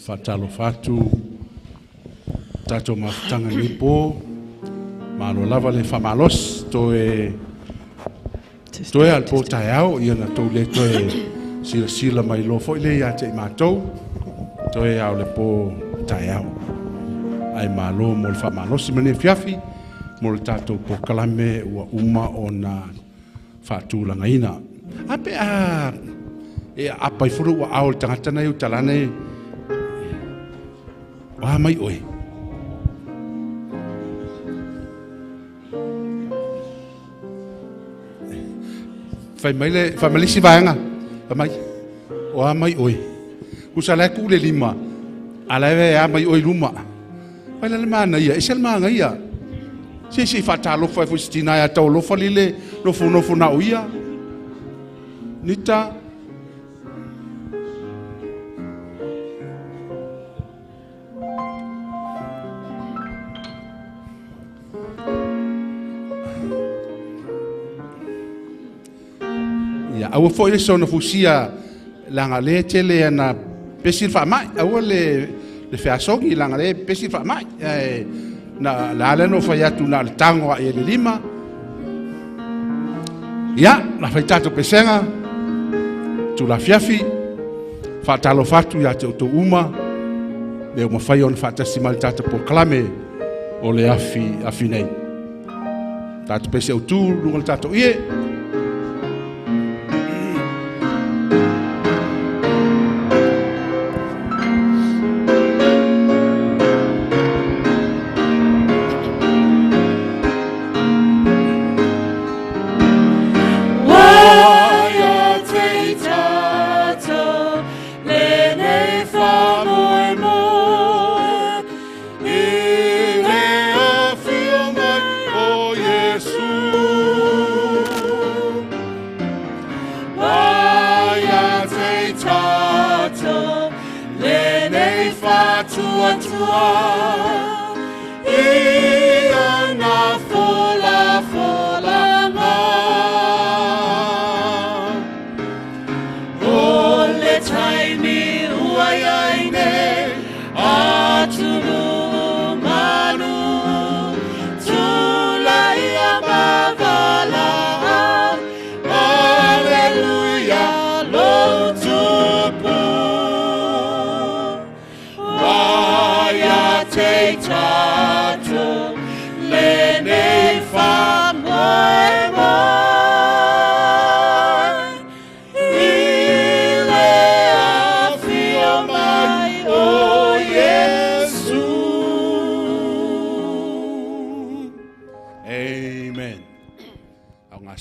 Fatalo fatu tato mafutanga nipo malo lava le famalos toe alpo taiao ia na tau le toe sila mai lofo ile ia te matou toe au le po taiao ai malo mo le famalos mene fiafi mo le tato po kalame ua uma ona fatulanga ina ape a e apa i furu ua au le tangata nei utalane wa mai oi fai malisi vaenga mai wa mai oi kusala ku le lima ala ve ya mai oi luma fai le mana ia esel manga ia si fatalo fai fustina ya tolo falile no fu na uia nita aua foi le sona fusia langa le tele na pesil fa mai aua le feasogi langa le pesil fa mai na la no fa ya tu na le tango e le lima ya na fa tato pesenga tu la fiafi fa talo fatu ya to uma le mo fa yon fa tasimal tato proclame o le afi nei tato pesel tu lu tato ie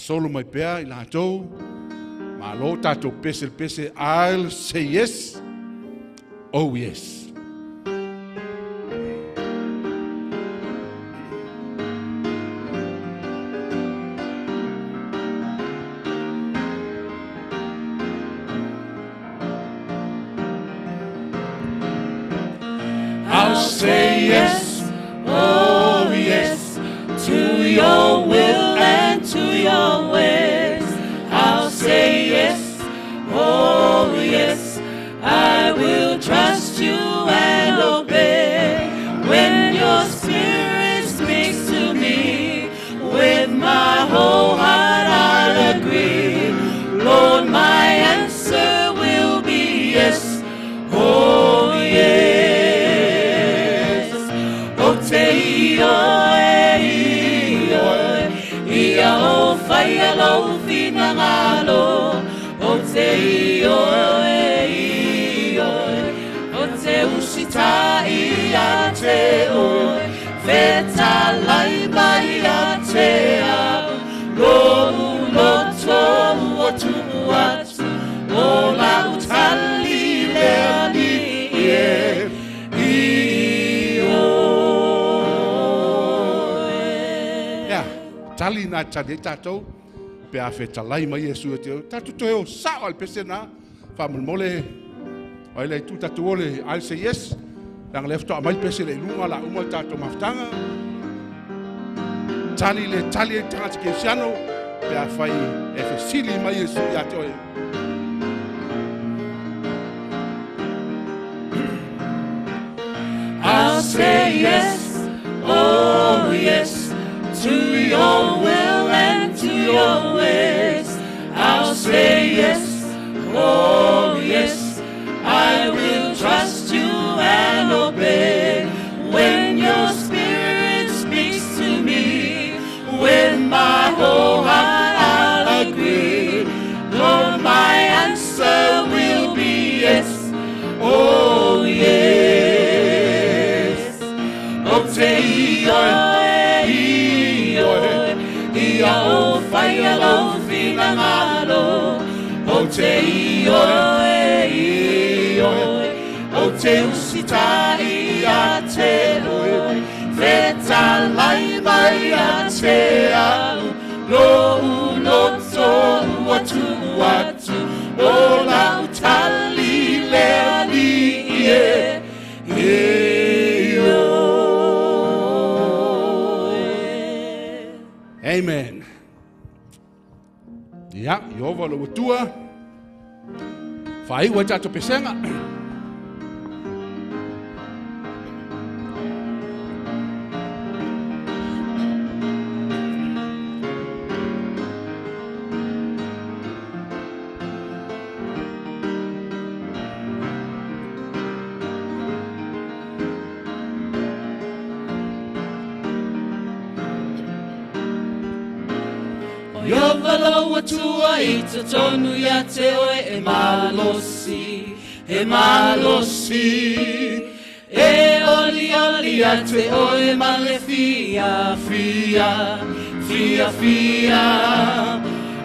solo mai pea ila tou ma lo tato pese I'll say yes oh yes I'll say yes oh yes to your will and to your ways. I'll say yes, oh yes, I will trust you and obey. When your spirit speaks to me, with my whole heart I'll agree. Lord, my answer will be yes, oh yes. Oh, o fai lo fina ngalo o te usita ia te o feta lai mai a te a lo to o tu atu o la utali le ali tali na tali tatou pe a feta lai mai Yesu te tatu to sa al pesena fa mole ai le tu tatu ole I'll say yes lang left to mai pesele lunga la uma tatou maftanga tali tanga ke siano pe a fai e fe sili mai Yesu ya to say yes, oh yes, to your will and to your ways. I'll say yes, oh yes, I will trust you and obey. When your spirit speaks to me, with my whole heart I'll agree. Lord, my answer will be yes, oh yes. Oh, te ia o Faiaoga finangalo. Oh, te o te usita ia te oi, veta lai mai a te au, no uloto uatu o lau tali lea li Amen. Ja, Jehova lo tua. Faiaoga tato pesenga. Yovalo watua I te tonu ia te oe e malosi, e malosi. E oli oli a te oe male fia, fia, fia, fia.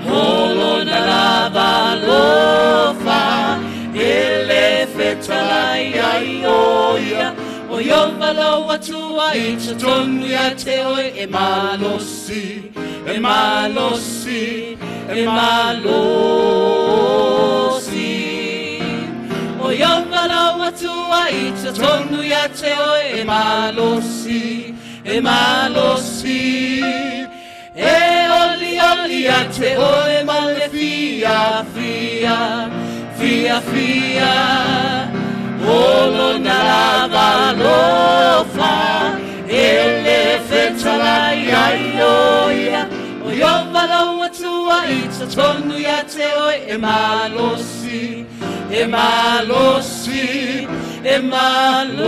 Holo na lava lofa, e le fetalai ai oia. O yovalo watua I te tonu ia te oe e malosi. E malosi, e malosi. O yovalo watua I te tonu ia te oe e malosi, e malosi. E oli oli a te oe male fia, fia, fia, fia. Holo na lava lofa, ele fetalai ai oia. O yovalo watua I te tonu ia te oe e malosi, e malosi, e malosi.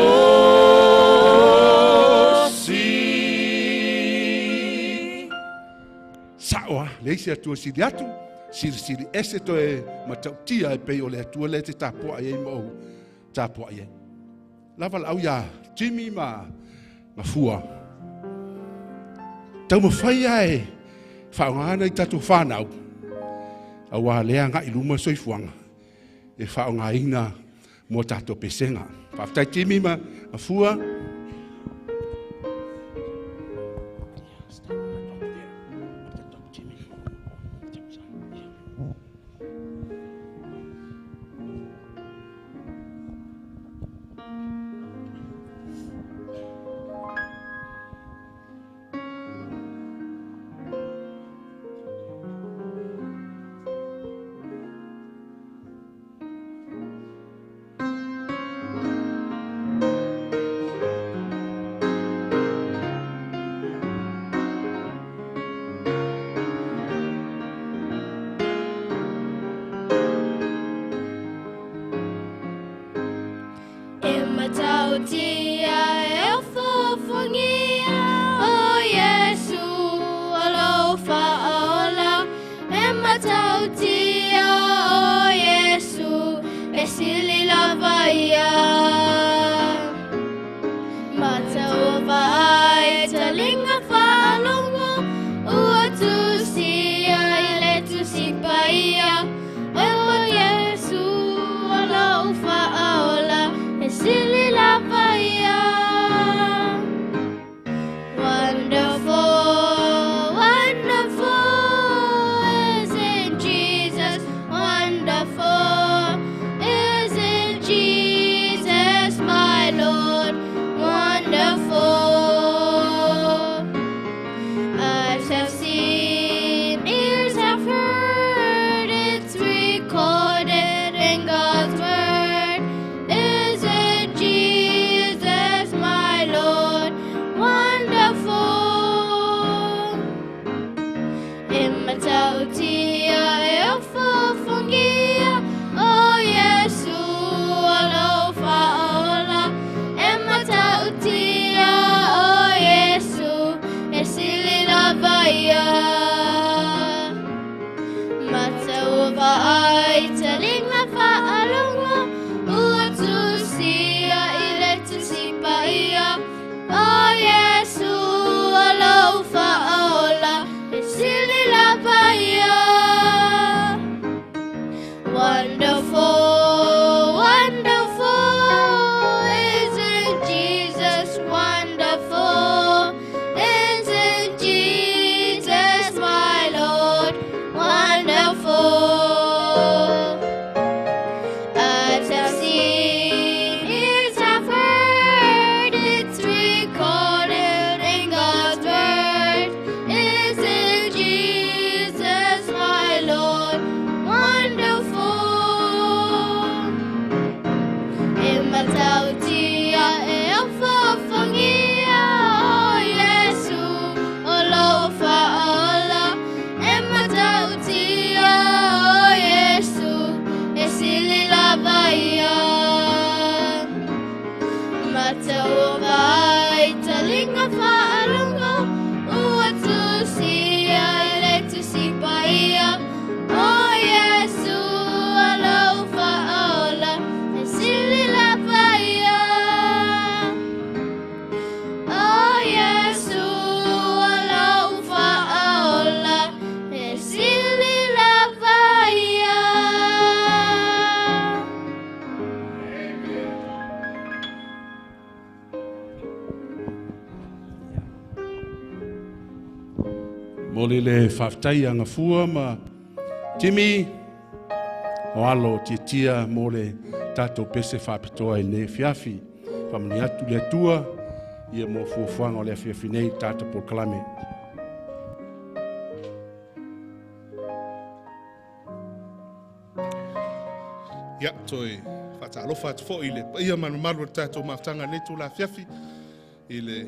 Saoa, leisi atua siri atu, siri ese to e matautia e pei o le atua le te tapoa e mo tapoa e. Lava lau ia, Jimmy ma fua. Tau mawhaia e whaongana I tatu whanau. Awa lea nga iluma soifuanga. E whaonga ina mo tato pesenga. Whaftai Jimmy ma fua. Jesus, wonderful, isn't Jesus? matau vai talinga whaalunga ua tusia ele tusi paia o Yesu alau whaola e sili la paia o Yesu alau whaola e sili la paia. Mole le whaftai anga fua ma Timi o alo tia mole tato pese whapitoa i ne fiafi whamani atu le tua ia mo fuafuanga o le fiafi nei tato por kalame. Ia, toi whatalofa atu fo i le paia manumalu tato maftanga netu la fiafi i le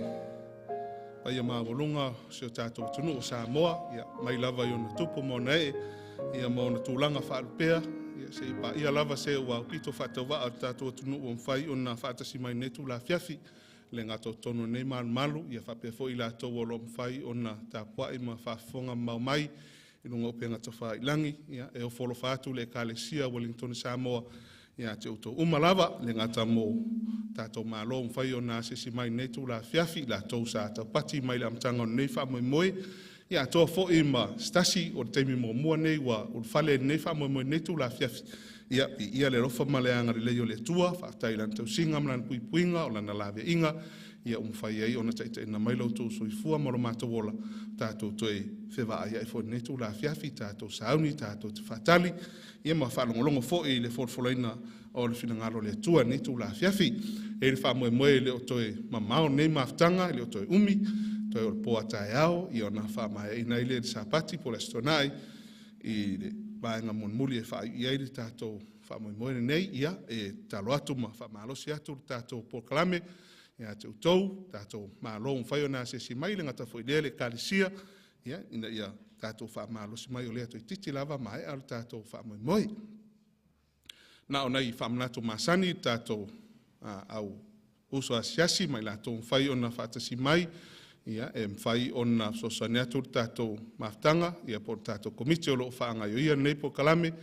paia mawalunga sio tato tunu o Samoa ia mai lava i ona tupu mo nei ia mo ona tūlanga whaalupea ia se pa ia lava se ua pito whatawa a tato tunu o mwhai ona whatasi mai netu la fiafi le ngato tono nei malu ia whapea fo i la tau o lo mwhai ona tapua i ma whafonga mau mai i lunga upenga tofa i langi ia e o folo whatu le kalesia Ueligitone Samoa ia te uto umalava le ngata mo tato malo mwhai o nā sesi mai netu la fiafi la tau sa tau pati mai le amtanga o nei wha moe ia toa fo i ma stasi o te teimi mo mua nei wa o fale nei wha moe netu la fiafi ia le rofa maleanga le leo le tua whaatai lan tau singa mlan pui puinga o lana lawe inga ia umwhai ei ona taita ina mailau tau soifua maro matawola tato toe whewa ai fo netu la fiafi tato sauni tato te whatali ia ma whalongolongo fo i le forfolaina o le finangalo le tua netu la fiafi e le wha moe le o toe mamao nei maftanga le o toe umi toe o le poa tae ao i ona wha mai ina ile le sapati po le stonai i le vaenga monmuli e wha i eiri tato wha moe nei ia e talo atu ma wha malosi atu tato po kalame ia te utou, tātou mālo mwhai o nā sesi mai le ngata fo i lea le kalisia, ia, ina ia tātou wha mālosi mai o lea toi titi lava mai alu tātou wha moi moi. Nā o nei wha mnato māsani tātou au uso asiasi mai lātou mwhai o nā whaatasi mai, ia, e mwhai o nā sosane atu tātou maftanga, ia por tātou komite o loo whaanga yo ia nei po kalame,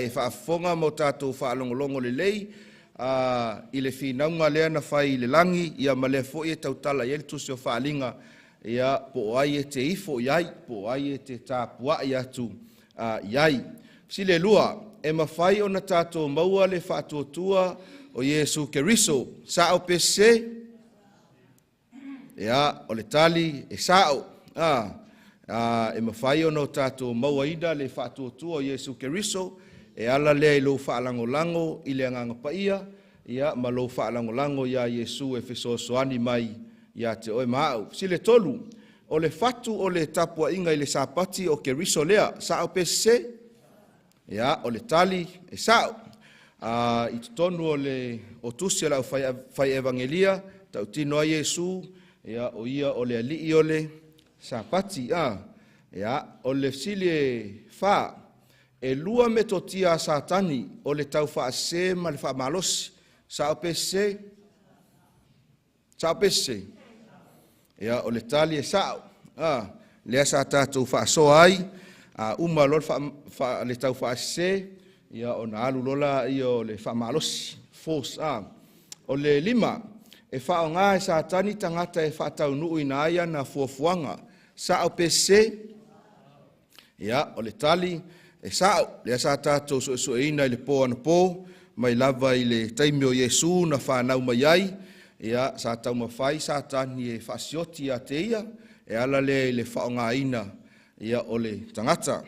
e whaafonga mo tātou whaalongolongo le lei, i le whinaunga lea na whai le langi, ia ma lea fo e tautala i tusi o whaalinga, ia po ai e te ifo iai, po ai e te tāpua i atu iai. Si le lua, e mawhai o na tātou maua le whaatuatua o Iesu Keriso, sao pese, ia o le tali e sao, e mawhai o na tātou maua ida le whaatuatua o Iesu Keriso, e ala lea i lo whaalangolango i le anganga paia, ia ma lo whaalangolango ia Iesu e whesoasoani mai ia te oe maau. Si le tolu, o le whatu o le tapua inga i le sapati o Keriso lea, sao pese, ia o le tali e sao. I tutonu o tusi la whai evangelia, tau tino a Iesu, ia o ia o le alii o le sapati, ia o le sili e wha, e lua me totia satani o le tau wha se ma le wha malosi, sao pese, ia o le tali e sao, lea sa tātou wha soa ai, uma lor le tau wha se, ia o na alu lola i o le wha malosi, force, o le lima, e wha o ngā e satani tangata e wha tau nuu i na aia na fuafuanga, sao pese, ia o le tali, e sao, lea sa tātou so ina i le pō ana pō, mai lava i le taimi o Iesu na whanau mai ai, ia sa tau mawhai sa tani e whasioti a te ia, e ala le i le whaonga ina, ia o le tangata.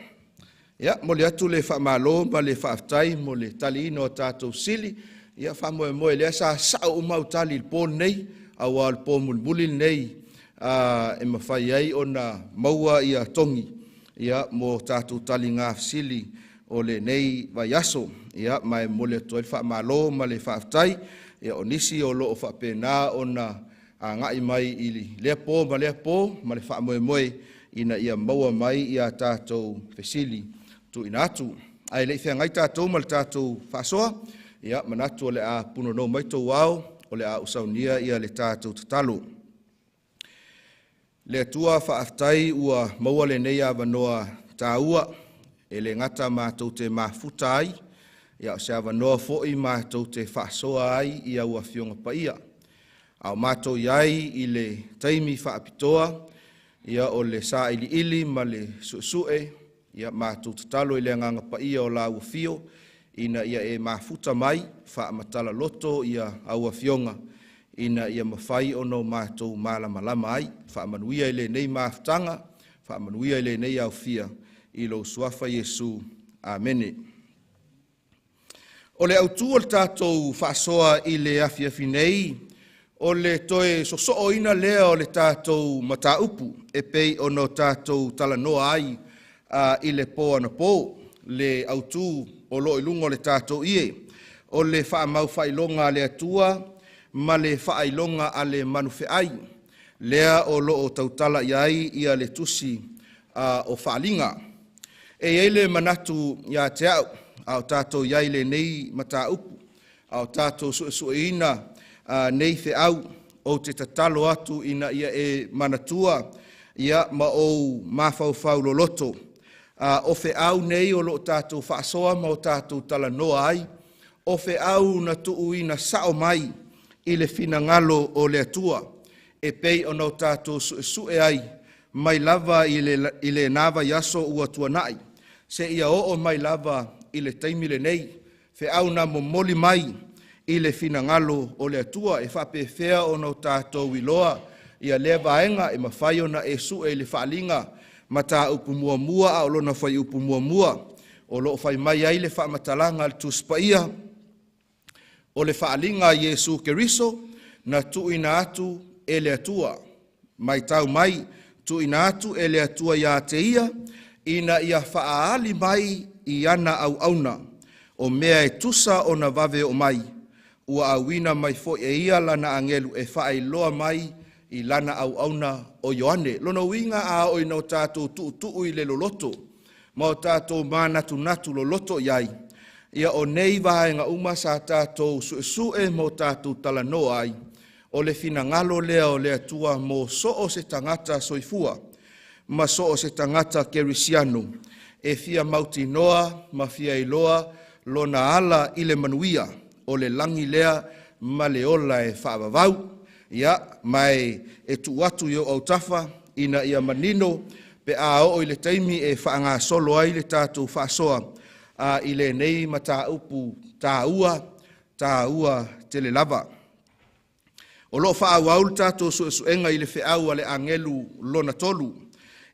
Ia, mo le atu le whamalo, ma le whaaftai, mo le tali ina o tātou sili, ia whamoe moe lea sa sao umau tali il pō nei, awa il pō mulmuli nei, e mawhai ai o na maua ia tongi, ia mo tātou tali ngā sili o le nei vai aso, ia mai mo le toi whamalo, ma le whaaftai, ia o nisi o lo o whapena o na ngai mai i lea pō, ma le whamoe moe, ina ia maua mai ia tātou fesili tu ina atu. Ai le whea ngai tātou ma le tātou whasoa, ia manatu o le a puno no maitou wao, o le a usaunia ia le tātou tatalo. Le atua whaaftai ua maua le nei a wanoa tāua, e le ngata mātou te mafuta ai, ia o se a wanoa fo'i mātou te whasoa ai ia ua fionga paia. Au mātou iai i le taimi whaapitoa, ia o le sa ili ma le suesue, ia mātou tatalo i le nganga paia o la ua fio, ina ia e mafuta mai, whaamatala loto ia aua fionga, ina ia mawhai ono mātou malamalama ai, whaamanuia i le nei mafutanga, whaamanuia i le nei au fia, i lo suafa Iesu. Amene. O le autu o le tātou whaasoa i le afiafi nei, o le toe soso ina lea o le tātou mataupu, e pei ono tātou talanoa ai i le pō ana pō, le autu o lo ilungo le tātou ie, o le whaamau whailonga le atua, ma le whailonga a le manufe ai, lea o lo o tautala iai ia le tusi o whaalinga. E eile manatu ia te au tātou iai le nei mataupu, au tātou suesueina nei Feau, o te tatalo atu ina ia e manatua, ia ma o mawhauwhau lo loto. O Feau nei o lo tātou whaasoa ma o tātou talanoa ai, o Feau na tuu ina sao mai i le finangalo o le atua, e pei o no tātou sue ai, mai lava i le nava yaso ua tuanai, se ia o mai lava i le taimile nei, Feau na momoli mai i le finangalo o le atua, e whapewhea o no tātou iloa, ia lea vaenga e mawhai o na e sue i le whaalinga, ma tā upu mua mua a o lona whai upu mua mua, o lo whai mai ai le whamatalanga le tuspaia, o le whaalinga Iesu Keriso, na tuina atu e le atua, mai tau mai, tuina atu e le atua ia te ia, ina ia whaali mai i ana au auna, o mea e tusa o na vave o mai, ua awina mai fo e ia lana angelu e whaai loa mai i lana au auna o Ioane. Lona winga a o ina o tātou tuu i le loloto, ma o tātou mānatu natu loloto iai, ia o nei vaenga uma sa tātou sue mo tātou talanoa ai, o le finangalo lea o le atua mo soo se tangata soifua, ma soo se tangata kerisiano, e fia mauti noa, ma fia iloa, lona ala i le manuia o le langi lea ma le ola e whaavavau. Ia, mai e tu atu i au tafa ina ia manino pe a o i le taimi e whaanga solo ai le tātou whaasoa i le nei ma tā upu tā ua tele lava. O lo whaawau le tātou suenga i le whiau a le angelu lona tolu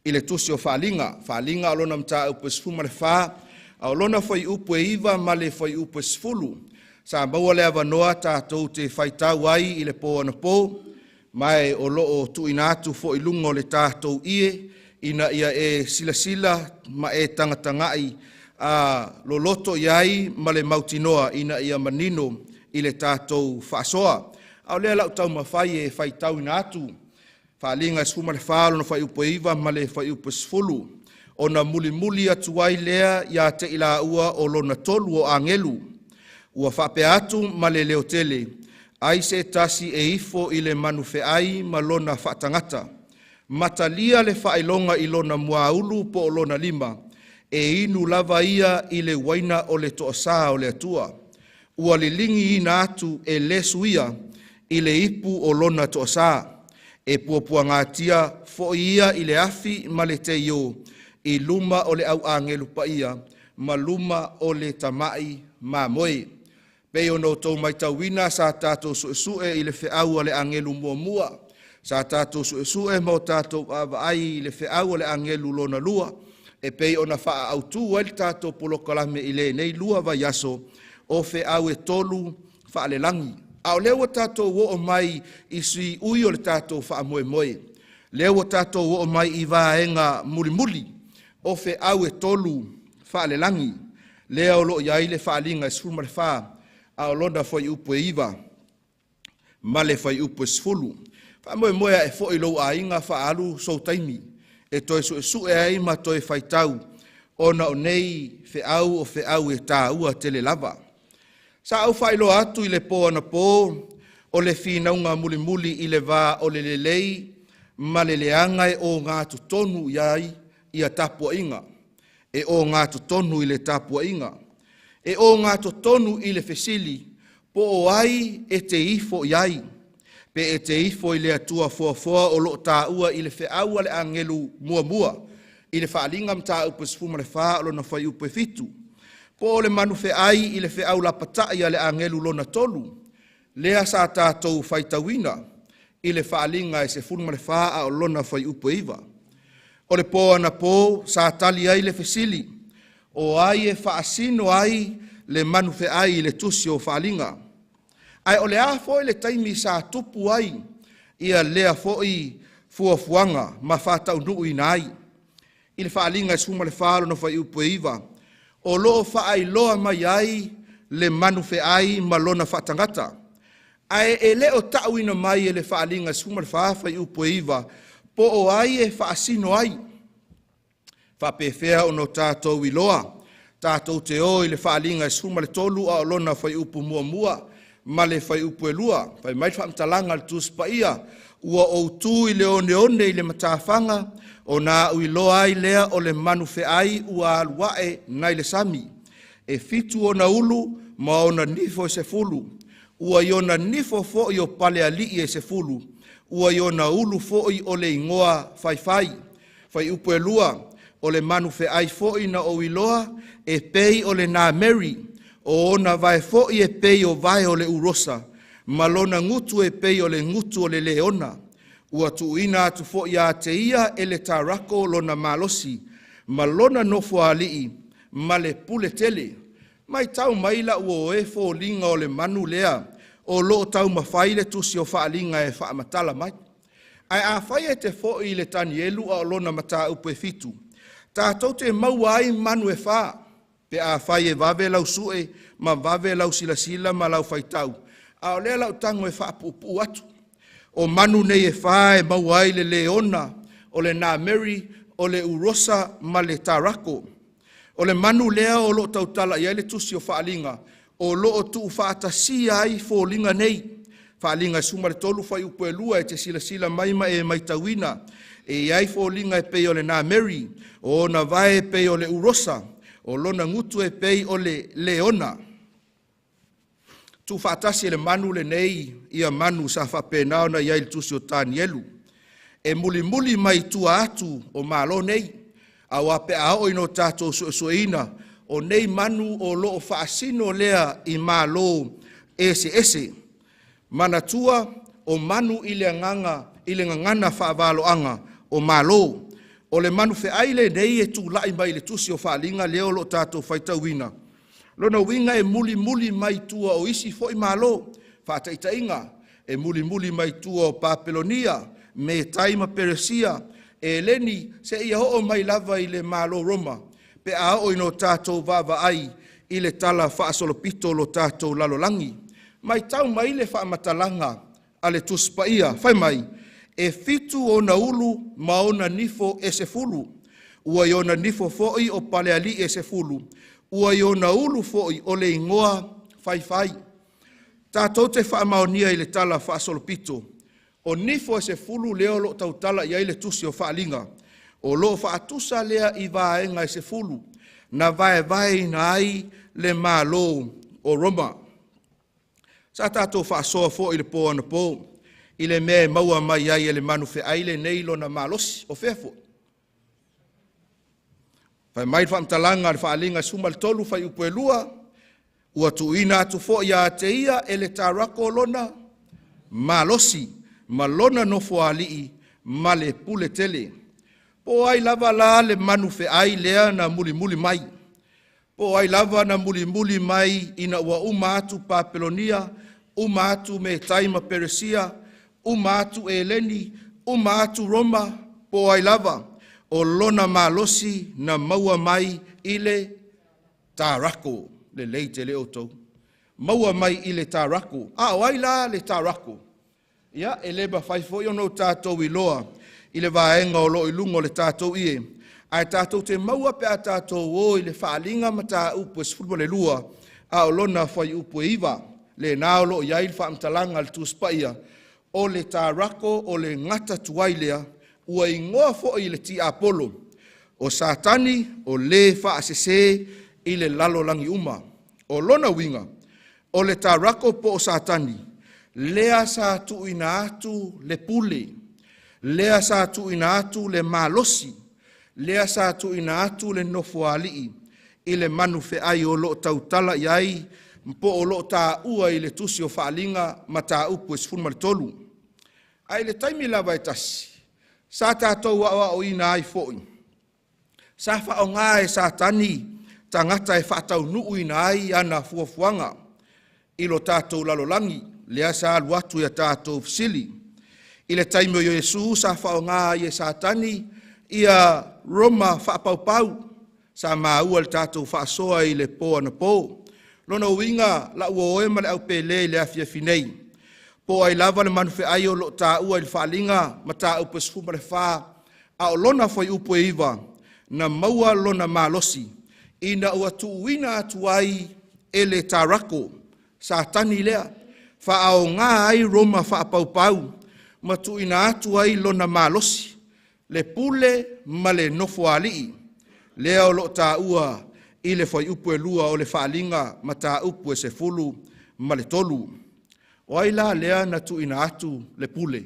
i le tusi o whaalinga. Whaalinga o lona mta upu esfuma le whaa, a o lona whai upu e iwa ma le whai upu esfulu. Sa maua le avanoa tātou te whaitau ai i le pō ana pō, mai o loo tu inatu fo ilungo le tātou ie, ina ia e sila ma e tangatangai a loloto iai ma le mautinoa ina ia manino i le tātou whaasoa. Au lea lau tau mawhai e whaitau inatu, whaalinga esfuma le whaalo na whai upo iwa ma le whai upo sfulu, o na muli atu ai lea ia te ila ua o lona tolu o angelu, ua whape atu ma le leo tele, ai se tasi e ifo i le manufe ai ma lona whaatangata. Matalia le whailonga i lona muaulu po o lona lima, e inu lava ia i le waina o le toasa o le atua. Ua lilingi ina atu e lesu ia i le ipu o lona toasa, e puapua ngatia fo ia i le afi ma le te io, i luma o le au angelu pa ia, ma luma o le tamai ma moe. Pei ono tau mai tauina sa tātou suesue i le whiau a le angelu mua. Sa tātou suesue mo tātou ai i le whiau a le angelu lona lua. E pei ona wha autu ai tātou polokalame i le nei lua vai aso o whiau e tolu wha le langi. Ao lewa tātou wo o mai i sui ui o le tātou wha moe moe. Lewa tātou wo o mai i vaenga muli o whiau e tolu wha le langi. Lea o lo iai le wha linga e sfuma le wha. Ao lona whai upu e iwa, ma le whai upu e sfulu. Wha moe moea e fo i lou a inga wha alu sou taimi, e toi su e ai ma toi whai tau, ona o nei whiau o whiau e tā ua tele lava. Sa au whai lo atu i le pō ana pō, o le whinaunga muli i le vā o le lelei, ma le leanga e o ngā tutonu iai i a tapua inga, e o ngā tutonu i le tapua inga. E o ngā totonu i le fesili, po o ai e te ifo iai, pe e te ifo i le atua foa o lo tā ua i le whiaua le angelu mua, i le whaalinga mta upe sfuma le wha o lona whai upe fitu. Po o le manu ai i le whiau la patai a le angelu lona tolu, lea sa tātou whaitawina i le whaalinga e se funma le wha o lona whai upe iwa. O le pō ana pō sa tali ai le fesili, o ai e whaasino ai le manufe ai i le tusi o whaalinga. Ai o le a foi le taimi sa tupu ai ia lea foi fuafuanga ma whatau nuu i nai. I le whaalinga e suma le whaalo na whai upu iwa. O loo whaai loa mai ai le manufe ai ma lona whatangata. Ai e leo tau ina mai e le whaalinga e suma le whai upu iwa po o ai e whaasino ai. Whapewhea o no tātou i loa, tātou te o i le whaalinga e suma le tolu a o lona whai upu mua, ma le whai upu e lua, whai mai whaamtalanga le tūspa ia, ua o tū i le one i le matawhanga, o nā ui loa ai lea o le manufe ai ua aluae nai le sami. E fitu o na ulu, ma o na nifo e se fulu, ua i o na nifo fo i o pale alii e se fulu, ua i o na ulu fo i o le ingoa whai upu e lua, o le manufe ai fo'i na o iloa, e pei o le nā Mary, o ona vai fo'i e pei o vai o le urosa, malona ngutu e pei o le ngutu o le leona, ua tuuina atu fo'i a te ia e le tarako lona malosi, malona nofo alii, ma le pule tele, mai tau maila ua o e fo linga o le manu lea, o loo tau mawhai le tusi o whaalinga e whaamatala mai. Ai a whai e te fo'i le tanielu a o lona mata upe fitu, tātou te maua ai manu e whā, pe a whai e wawe lau sue, ma wawe lau sila ma lau whaitau. A o lea lau tango e whaapupu atu. O manu nei e whā e maua ai le leona, o le nā Mary, o le urosa ma le tarako. O le manu lea o lo tau tala i le tusi o whaalinga, o lo o tu whaatasi ai fōlinga nei. Whaalinga e suma le tolu whai upo e lua e te sila maima e maitawina, e ai fōlinga e pei o le nā Mary, o na vai e pei o le urosa, o lona ngutu e pei o le leona. Tu whaatasi le manu le nei, ia manu sa whapenao na iai tusi o Tanielu. E muli muli mai tua atu o malo nei, a wape a oi no tātou suesueina, o nei manu o loo whaasino lea i malo ese. Manatua o manu ile ngangana whaavaloanga o malo. O le manu feaile nei e tu lai mai le tusi o whaalinga leo lo tātou whaitauina. Lona winga e muli mai tua o isi foi malo, whaataitainga, e muli mai tua o Papelonia, me taima Peresia, e leni se ia ho mai lava i le malo Roma, pe a o ino tātou vava ai, i le tala whaasolopito lo tātou lalolangi. Mai tau mai le whaamatalanga, a le tuspaia, whai mai, e fitu o na ulu ma o na nifo e se fulu, ua i o na nifo foi o paleali e se fulu, ua i o na ulu foi o le ingoa whai. Tātou te whaamaonia i le tala whaasolopito, o nifo e se fulu leo lo tautala i le tusi o whaalinga, o lo whaatusa lea i vaenga e se fulu, na vai na ai le malo o Roma. Sa tātou whaasoa fo i le po ana po, i le mea maua mai ai e le manu feaile nei lo na malosi o fefo. Whai mai whaamtalanga le whaalinga sumal Tolu whai upuelua, ua tuina atu fo ia te ia e le tarako lona malosi, ma lona nofo alii, ma le pule tele. Po ai lava la le manu feai lea na muli mai. Po ai lava na muli mai ina ua uma atu Papelonia, uma atu me taima Peresia, uma atu Eleni, uma atu Roma, po ai lava o lona malosi na maua mai ile tarako, le leite le otou. Maua mai ile tarako, a o ai la le tarako. Ia, e leba whaifo i ono tātou i loa, i le vaenga o lo i lungo le tātou ie. Ai tātou te maua pe a tātou o i le whaalinga ma tā upu e sfurma le lua, a o lona whai upu e iwa, le nao lo i ail whaamtalanga le tūspaia, o le tarako o le ngata tuailea, ua i ngoa fo i le ti Apollo, o Satani o le whaasese i le lalo langi uma, o lona winga, o le tarako po o Satani, lea sa tu ina atu le pule, lea sa tu ina atu le malosi, lea sa tu ina atu le nofo alii, i le manu feai o lo tautala iai, mpo o lo ta ua i le tusi o whaalinga ma ta upu e sifunu mali tolu. Ai le taimi lava e tasi, sa tātou awa o ina ai foi. Sa wha o ngā e Satani, tangata e whatau nuu ina ai ana fuafuanga, i lo tātou lalolangi, lea sa aluatu ia tātou fisili. I le taimi o Iesu, sa wha o ngā e Satani, ia Roma whapaupau, sa maua le tātou whaasoa i le po ana po. Lona uinga la ua oe ma le au pele le afia finei. Po ai lava le manu feai o lo ta ua i le whaalinga, ma ta upe sfuma le wha, a o lona foi upo e iwa, na maua lona malosi, ina ua tuuina atu ai e le tarako, Satani lea, wha ao ngā ai Roma whaapaupau, ma tuuina atu ai lona malosi, le pule ma le nofo alii, lea o lo ta ua i le foi upo e lua o le whaalinga, ma ta upo e se fulu ma le tolu. O ai la lea na tu ina atu le pule.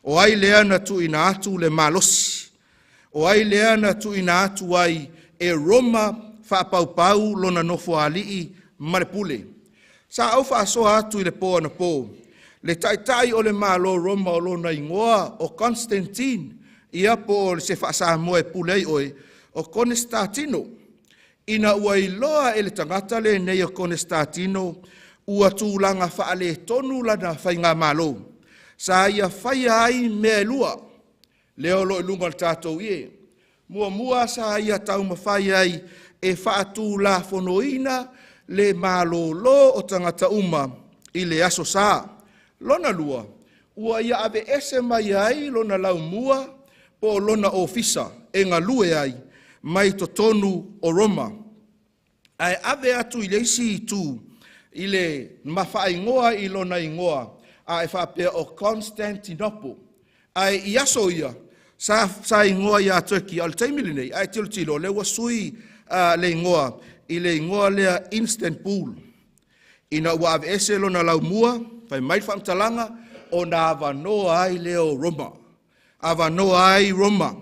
O ai lea na tu ina atu le malosi. O ai lea na tu ina atu ai e Roma whapaupau lona nofo alii ma le pule. Sa au whaasoa atu i le po ana po. Le taitai o le malo Roma o lona ingoa o Constantine. Ia po le se whaasa moe pulei oe o Constantino. Ina ua iloa e le tangata le nei o Constantino ua tūlanga whaale tonu lana whainga malo. Sa ia whaia ai mea lua. Leo lo ilunga le tātou ie. Mua sa ia tau mawhai ai e whaatū la whonoina le malo lo o tangata uma i le aso sa. Lona lua, ua ia ave ese mai ai lona lau mua po lona ofisa e ngā lue ai mai to tonu o Roma. Ai ave atu i leisi i tū, i le mawhai ngoa i lona ingoa, a e whapea o Constantinople. Ai i aso ia, sa ingoa ia Turkey, al teimili nei, ai tilo le wasui le ingoa lea instant pool. Ina ua ave ese lona lau mua, fai mai whamtalanga, o na avanoa ai leo Roma. Avanoa ai Roma.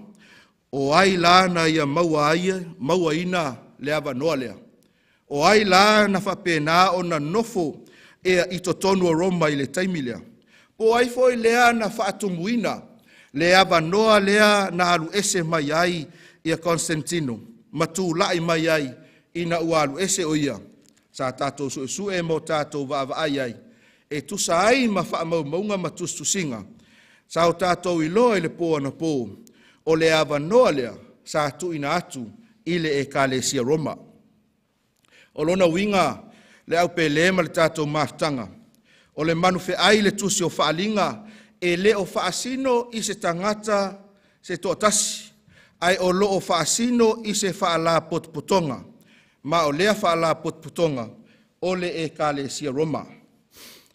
O ai la na ia maua ina le avanoa lea. O ai la na whapena o na nofo ea i totonu o Roma i le taimilea. Po ai foi lea na whaatumuina, le avanoa lea na alu ese mai ai ia Constantino. Matu lai mai ai ina ua alu ese o ia. Sa tātou sue mo tātou vaavai ai. E tusa ai ma whaamaumaunga ma tustusinga. Sa o tātou i loa i le pō ana pō. O le avanoa lea sa tu ina atu i le ekalesia Roma. O lona winga le au pele ma le tātou maftanga. O le manufe ai le tusi o whaalinga e le o whaasino i se tangata se toatasi. Ai o lo o whaasino i se whaala potpotonga. Ma o lea whaala potpotonga o le ekalesia Roma.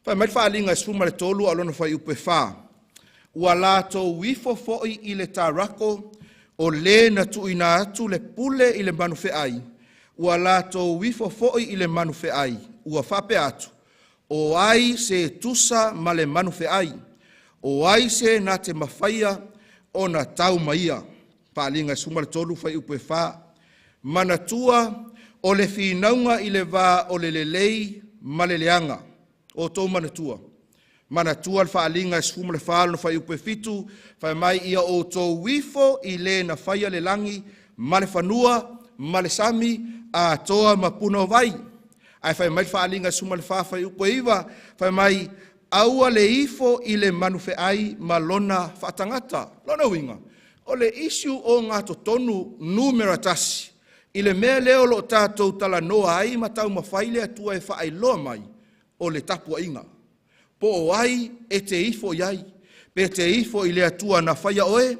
Whai mai whaalinga esfuma le tolu a lona whai upe whaa. Ua lātou wifo foi i le tarako o le na tuina atu le pule i le manufe ai. Ua lātou wifo foi i le manufe ai. Ua whape atu. O ai se tusa ma le manufe ai. O ai se na te mawhaia o na tau maia. Whaalinga esfuma le tolu whai upe whaa. Manatua o le whinaunga i le wā o le lelei ma le leanga. O tau manatua. Manatua le whaalinga e sfuma le whaalo na whai upe fitu, whai mai ia o tau wifo i le na whaia le langi, ma le whanua, ma le sami, a toa ma puna o vai. Ai whai mai le whaalinga e sfuma le whai upe iwa, whai mai aua le ifo i le manufe ai ma lona whaatangata. Lona winga. O le isu o ngā totonu numeratasi. I le mea leo lo tātou tala noa ai ma tau mawhaile atua e whaai loa mai o le tapua inga. Po o ai e te ifo iai, pe te ifo i le atua na whaia oe,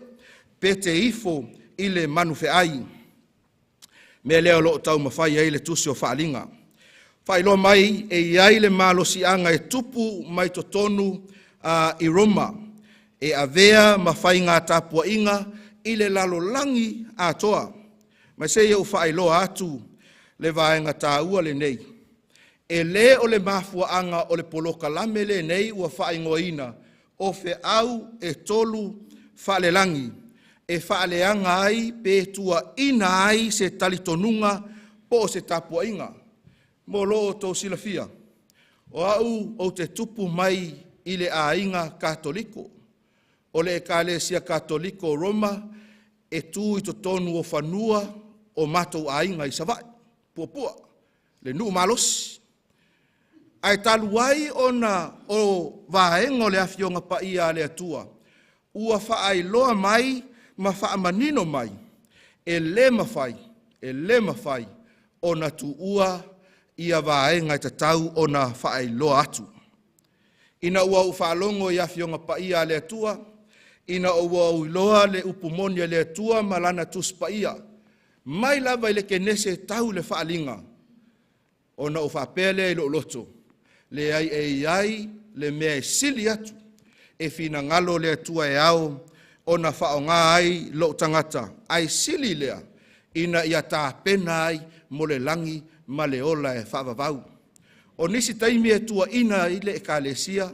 pe te ifo i le manufe ai. Mea leo lo tau mawhai ai le tusi o whaalinga. Whai loa mai e iai le malosi anga e tupu mai totonu i Roma. E avea mawhai ngā tapua inga i le lalolangi a toa. Mai se iau whai loa atu le vaenga tā ua le nei. E le o le mafuaanga o le poloka lame le nei ua whaingoina o fe au e tolu whaalelangi. E whaaleanga ai pe tua ina ai se talitonunga po se tapua inga. Mo loo tō silafia. O au o te tupu mai i le ainga katoliko. O le ekalesia katoliko Roma e tu i to tonu o whanua o matou ainga i savai. Pua. Le nuu malos. Ai talu ai ona o vaenga o le afionga pa ia le atua. Ua whaai loa mai ma whaamanino mai. E le mawhai ona tu ua ia vaenga i tatau ona whaai loa atu. Ina ua u whaalongo i afionga pa ia le atua. Ina ua u loa le upumonia le atua malana tus pa ia. Mai lava i le kenese tau le whaalinga. Ona u whapele i lo loto. Le ai le mea e sili atu. E fina ngalo le atua e au. Ona whaonga ai lo tangata. Ai sili lea. Ina ia tā pena ai mo le langi ma le ola e whaavavau. O nisi taimi e tua ina i le ekalesia.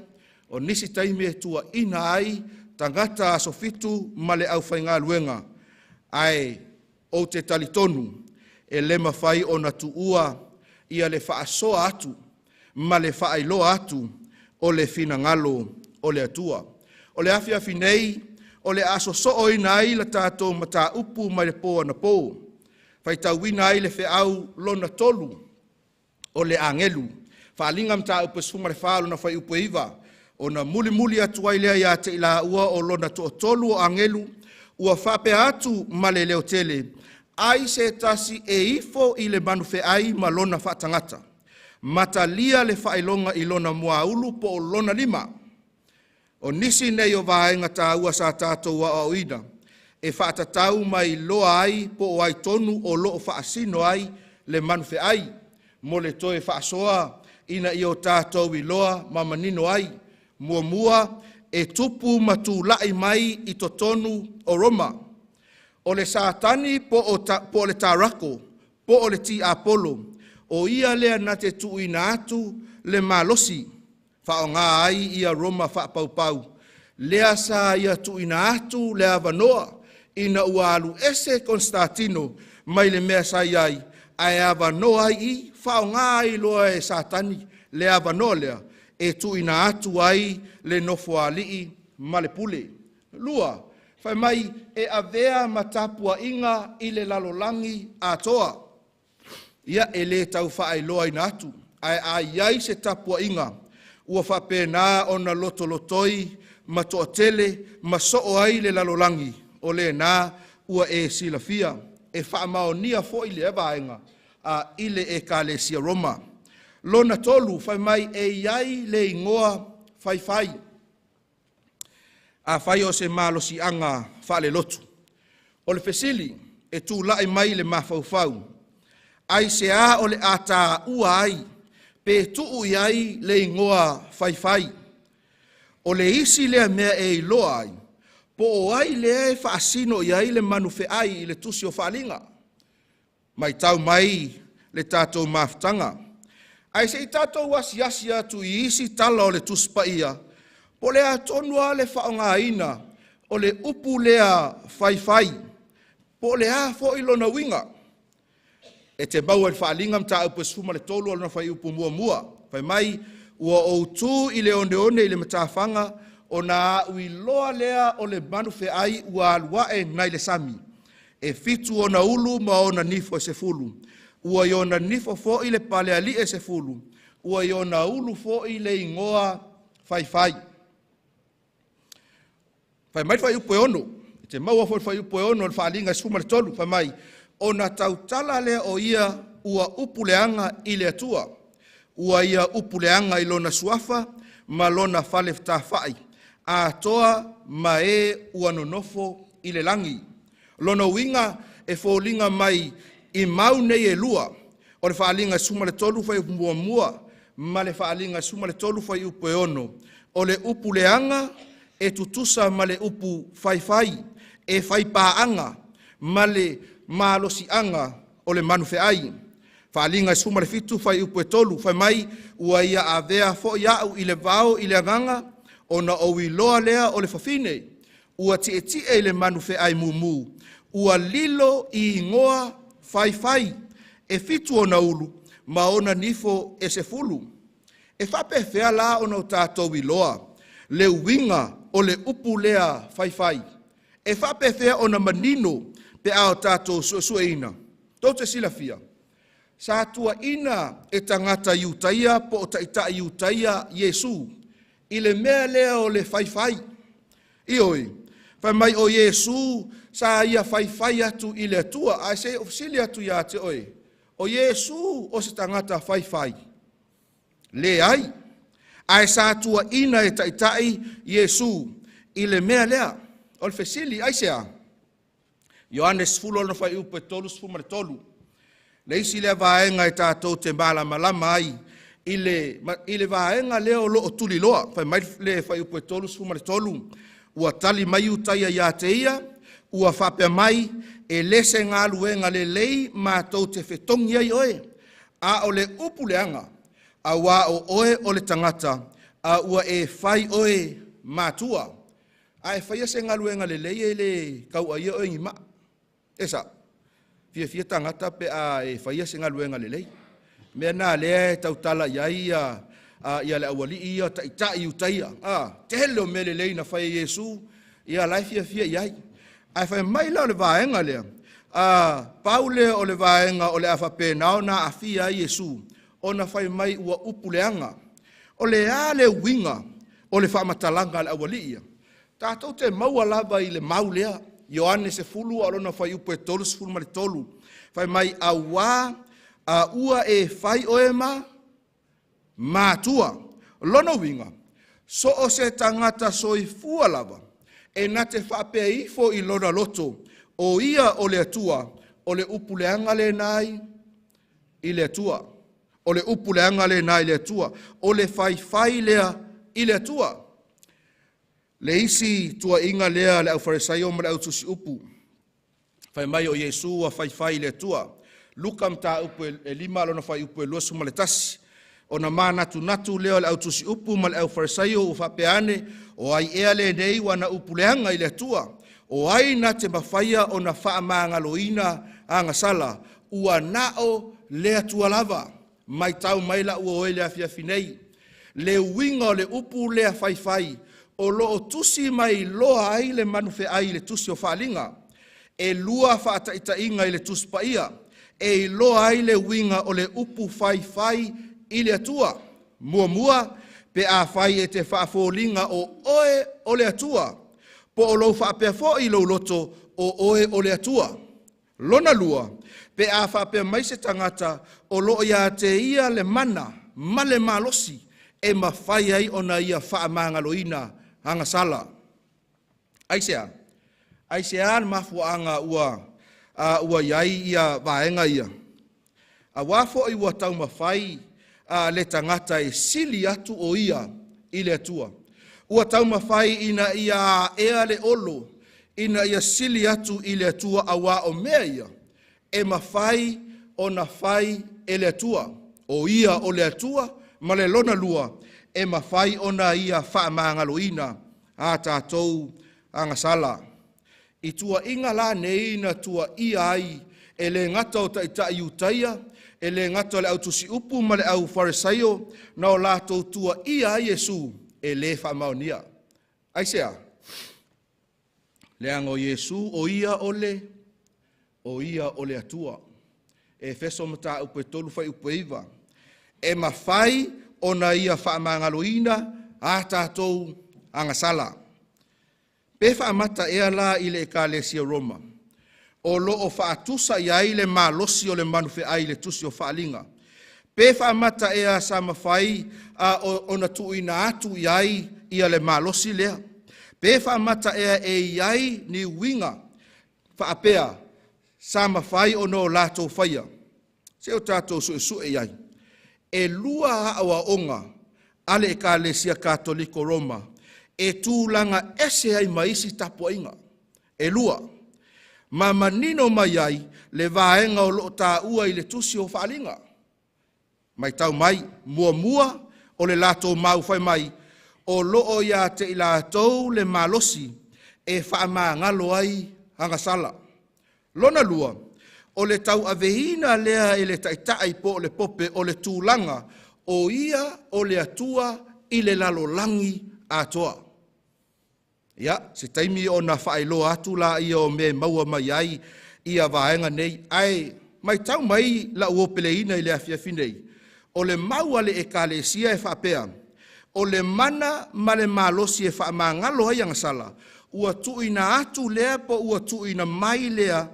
O nisi taimi e tua ina ai tangata asofitu ma le au whainga luenga. Ai o te talitonu. E le mawhai ona tuua ia le whaasoa atu. Ma le whaailoa atu o le fina ngalo o le atua. O le afi nei, o le aso soo ina ai la tātou mata upu mai le pō ana pō. Whai tauina ai le whiau lona tolu o le angelu. Whaalinga mta upu suma le whaalo na whai upu iwa. O na muli atu ai lea ia te ila ua o lona tolu o angelu. Ua whape atu ma le leo tele. Ai se tasi e ifo i le manufe ai ma lona whaatangata. Matalia le whailonga i lona mua ulu po o lona lima. O nisi nei o vaenga tā ua sa tātou wa o ina. E whaatatau mai loa ai po o ai tonu o loo whaasino ai le manufe ai. Mo le toe whaasoa ina i o tātou i loa mamanino ai. Mua e tupu matu lai mai i to tonu o Roma. O le sātani po le tarako po o le ti Apolo, o ia lea na te tuuina atu le malosi, whaonga ai ia Roma whapaupau, lea sa ia tuuina atu le avanoa, ina ua alu ese Konstantino, mai le mea sai ai, ai avanoa i, whaonga ai loa e satani, le avanoa lea, e tuuina atu ai le nofo alii ma le pule. Lua, whai mai e avea matapua inga i le lalolangi atoa. Ia e le tau whaai loa ina atu, ai ai se tapua inga, ua whapena ona lotolotoi, ma toa tele, ma soo ai le lalolangi, o le na ua e silafia, e whaamaonia fo i le evaenga, i le e Kalesia Roma. Lona tolu, whai mai e iai le ingoa whai. A whai o se malosi anga whale lotu. O le fesili, e tū lai mai le mawhauwhau. Ai se a o le ata ua ai, pe tuu iai le ingoa whai. O le isi lea mea e iloa ai, po o ai lea e whaasino iai le manufe ai i le tusi o whaalinga. Mai tau mai le tātou maftanga. Ai se i tātou wasi atu i isi tala o le tuspa ia, po lea tonua le whaonga ina, o le upu lea whai, po lea fo ilona winga. E te mau e whaalinga mta upu suma le tolu alona whai upu mua. Whai mai, ua outu i le one i le matawhanga, o na ui loa lea o le manufe ai ua aluae nai le sami. E fitu o na ulu ma o na nifo e se fulu. Ua i o na nifo fo i le pale ali e se fulu. Ua i o na ulu fo i le ingoa whai. Whai mai whai upo e ono. Te maua fo whai upo e ono le whaalinga suma le tolu. Whai mai, o na tautala lea o ia ua upuleanga i le atua. Ua ia upuleanga i lona suafa, ma lona whale whai. A toa ma e ua nonofo i le langi. Lona winga e fōlinga mai i mau nei e lua. O le whaalinga suma le tolu whai upu mua, ma le whaalinga suma le tolu whai upu e ono. O le upuleanga e tutusa ma le upu whai, e whai paanga, ma le malosi anga o le manufe ai. Whaalinga suma le fitu whai upu e tolu, whai mai ua ia avea fo iau i le vao i le anganga, o na owi loa lea o le whawhine, ua tie i le manufe ai mumu, ua lilo i ngoa whai, e fitu o na ulu, ma ona nifo e se fulu. E whape whea la o na tātou i loa, le winga o le upu lea whai. E whape whea o na manino pe ao tātou sueina. Tau te silafia. Sa tua ina e tangata iutaia po o taita iutaia Yesu. I le mea lea o le whai. Ioi, whai mai o Yesu sa ia whai atu i le atua. Ai se ofisili atu ia te oi. O Yesu o se tangata whai. Le ai. Ai sa tua ina e taitai Yesu i le mea lea. O le fesili, ai sea. Ioannes fulo na whai upe tolu sfuma le tolu. Le isi le vaenga e tātou te malama ai. I le vaenga leo lo o tuli loa. Whai mai le whai upe tolu sfuma le tolu. Ua tali mai utaia ia te ia. Ua whapea mai e lese ngā luenga le lei mātou te whetongi ai oe. A o le upuleanga. A wā o oe o le tangata. A ua e whai oe mātua. A e whaia se ngā luenga le lei e le kau a ia oe ngi maa. Esa. Fia tangata pe a e whaia se ngā luenga le lei. Mea nā lea tautala ia le awali ia taita i utaia. Te hele o me le lei na whaia Yesu. Ia lai fia iai. Ai whai mai la o le vaenga lea. Paule o le vaenga o le awhape nao na a fia Yesu. O na whai mai ua upuleanga. O le a le winga o le whamatalanga le awali ia. Tātou te maua lava i le mau lea. Ioane se fulu alona whai upu e tolu se fulu ma le tolu. Whai mai a wā a ua e whai oe mātua. Lona winga. So o se tangata soi fua lava. E na te whapea ifo i lona loto. O ia o le atua. O le upu leanga le nai i le atua. O le upu leanga le nai le atua. O le whai lea i le atua. Le isi tua inga lea le au farisaio ma le au tusi upu. Whai mai o Yesu a whai le atua. luka mta upu e lima lona fai upu e lua sumaletasi. O na mana natu leo le au tusi upu ma le au farisaio u fapeane o ai ea le nei wana upu leanga i le atua. O ai na te mawhaia o na wha maangaloina anga sala ua nao le atua lava mai tau maila ua oe le afiafi nei. Le winga o le upu le fai o lo o tusi mai loa ai le manufe ai le tusi o whaalinga. E lua whaata inga i le tusi paia. E loa ai le winga o le upu fai i le atua. Mua pe a fai e te whaafolinga o oe o le atua. Po o lo whaapea fo i lo loto o oe o le atua. Lona lua, pe a whaapea mai se tangata o lo ia te ia le mana, male malosi, e mawhai ai ona ia whaamangaloina anga sala. Aisea mafuanga ua iai ia vaenga ia. A wafo i ua tau mawhai le tangata e sili atu o ia i le atua. Ua tau mawhai ina ia ea le olo, ina ia sili atu i le atua awa o mea ia. E mawhai o na whai e le atua. O ia o le atua, ma le lona lua, e mawhai o na ia whaamangaloina a tātou angasala. I tua inga la nei na tua ia ai, e le ngata o taita i utaia, e le ngata o le autusi upu ma le au farisaio, na o lātou tua ia ai Yesu, e le whaamaonia. Aisea, le ango Yesu o ia o le atua. E feso mata upe tolu fai upe iwa. E mawhai o na ia whaamangaloina a tātou angasala. Pe whaamata ea la i le ekalesia Roma. O lo o whaatusa i ai le malosi o le manufe ai le tusi o whaalinga. Pe whaamata ea sa mawhai o na tuina atu i ai ia le malosi lea. Pe whaamata ea e i ai ni winga whaapea sa mawhai o no lātou whaia. Se o tātou su e ai. E lua awa onga ale ekalesia Katoliko Roma. E tūlanga ese ai maisi tapu inga. E lua. Ma manino mai ai le vaenga o loo tā ua i le tusi o whaalinga. Mai tau mai, mua o le lātou mau whai mai, o loo ia te i lātou le malosi e whaamangalo ai hangasala. Lona lua, o le tau avehina lea e le taitai po o le pope o le tūlanga, o ia o le atua i le lalolangi atoa. Ia, se taimi o na whaelo atu la ia o me maua mai ai, ia vaenga nei, ai, mai tau mai la uopeleina i le afiafi nei. O le maua le ekalesia e whapea, o le mana ma le malosi e whaamangalo ai angasala, ua tuina atu lea po ua tuina mai lea,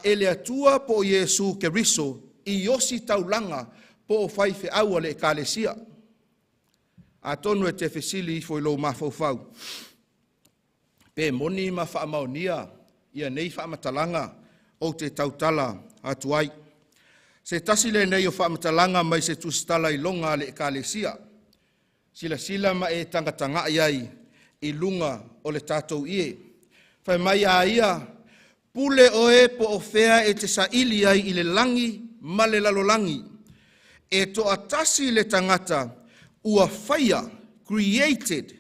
e le atua po Yesu Keriso, i osi taulanga po o whaife aua le ekalesia. A tonu e te fesili i foi lo mafaufau. Pe moni ma whaamaonia, ia nei whaamatalanga o te tautala atu ai. Se tasile nei o whaamatalanga mai se tusitala i longa le ekalesia. Sila ma e tangatanga ai i lunga o le tātou ie. Whai mai a ia, pule oe po o whea e te saili ai i le langi ma le lalolangi. E to atasi le tangata ua whaia, created,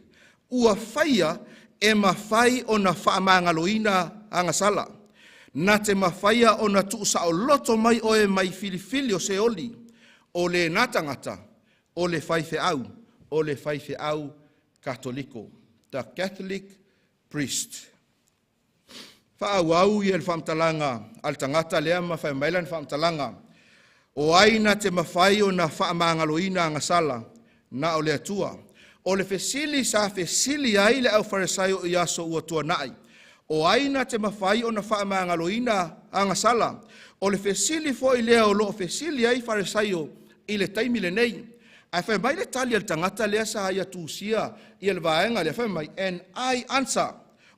ua whaia e mawhai o na whaamangaloina angasala. Na te mawhaia o na tuusa o loto mai oe mai filifili o se oli, o le natangata, o le whaife au Katoliko, the Catholic priest. Whaauau i el whamtalanga, al tangata lea ma whai mailan whamtalanga, o aina te mawhai o na whaamangaloina angasala, na o le atua. O le fesili sa fesili ai le au farisaio i aso ua tua nai. O aina te mawhai o na whaamangaloina angasala. O le fesili fo i lea o lo fesili ai farisaio i le taimile nei. Ai whai mai le tali al tangata lea sa haia tūsia i el vaenga lea whai mai. And I answer.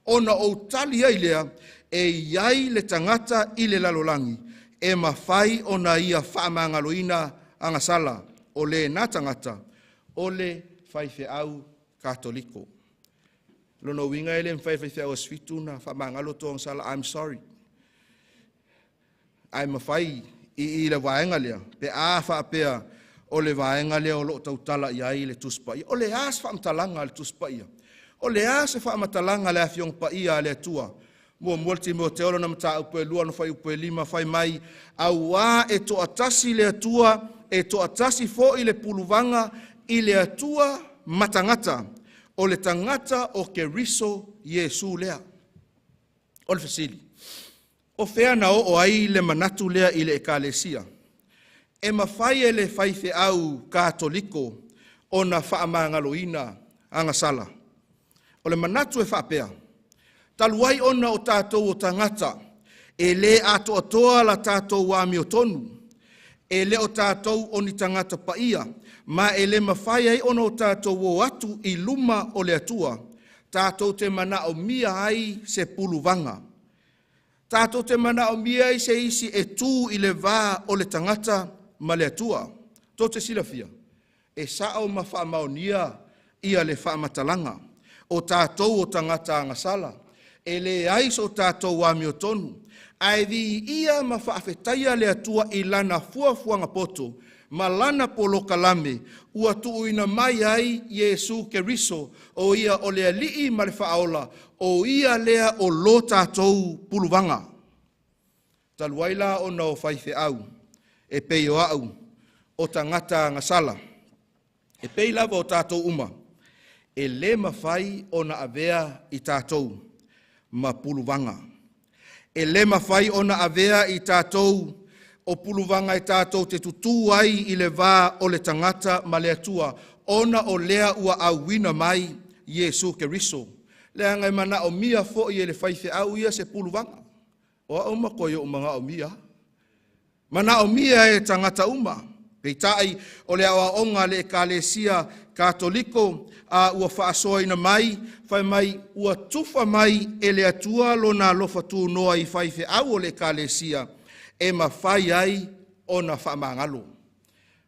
O na o tali ai lea e iai le tangata i le lalolangi. E mawhai o na ia whaamangaloina angasala. O le na tangata. O le whaife au Katoliko. Lono winga ele mwhaife au asfitu na whamangalo tōng sala, I'm sorry. Ai mawhai i le vaenga lea. Pe a whaapea o le vaenga lea o lo tautala i ai le tuspa ia. O le as whaamtalanga le tuspa ia. O le as whaamatalanga le afiong pa ia le tua. Mua mwalti mo te olo na mta upe lua no whai upe lima whai mai. Au a e to atasi le tua, e to atasi fo i le puluvanga i le atua matangata o le tangata o Keriso Yesu lea. O le fasili. O whea na o ai le manatu lea i le ekalesia. E mawhai e le whaife au katoliko o na whaamangaloina anga sala. O le manatu e whapea. Taluai ona o tātou o tangata. E le ato atoa la tātou wa miotonu. E le o tātou o ni tangata paia. Ma e le mawhai ai ona o tātou o atu i luma o le atua. Tātou te mana o mia ai se puluvanga. Tātou te mana o mia ai se isi e tū i le vā o le tangata ma le atua. Tō te silafia. E sao ma whaamaonia ia le whaamatalanga. O tātou o tangata angasala. E le ais o tātou wa miotonu. Ai vi ia ma whaafetaia le atua i lana fuafuanga poto. Ma lana polo kalame. Ua tuuina mai ai Yesu Keriso. O ia o lea lii ma le whaaola. O ia lea o lo tātou puluvanga. Taluaila o nao whaife au. E peo au. O tangata ngasala. E pei lava o tātou uma. E le mawhai o na avea i tātou ma puluvanga. E le mawhai o na avea i tātou o puluvanga i tātou te tutu ai i le vā o le tangata ma le atua. Ona o lea ua auina mai Yesu Keriso. Lea ngai mana o mia fo i le whaife au ia se puluvanga. O au makoyo o mga o mia. Mana o mia e tangata uma. Peitai o le awa onga le ekalesia katoliko a ua whaasoa ina mai, whai mai ua tufa mai e le atua lo na lofa tu noa i whaife au o le ekalesia e ma whai ai o na whaamangalo.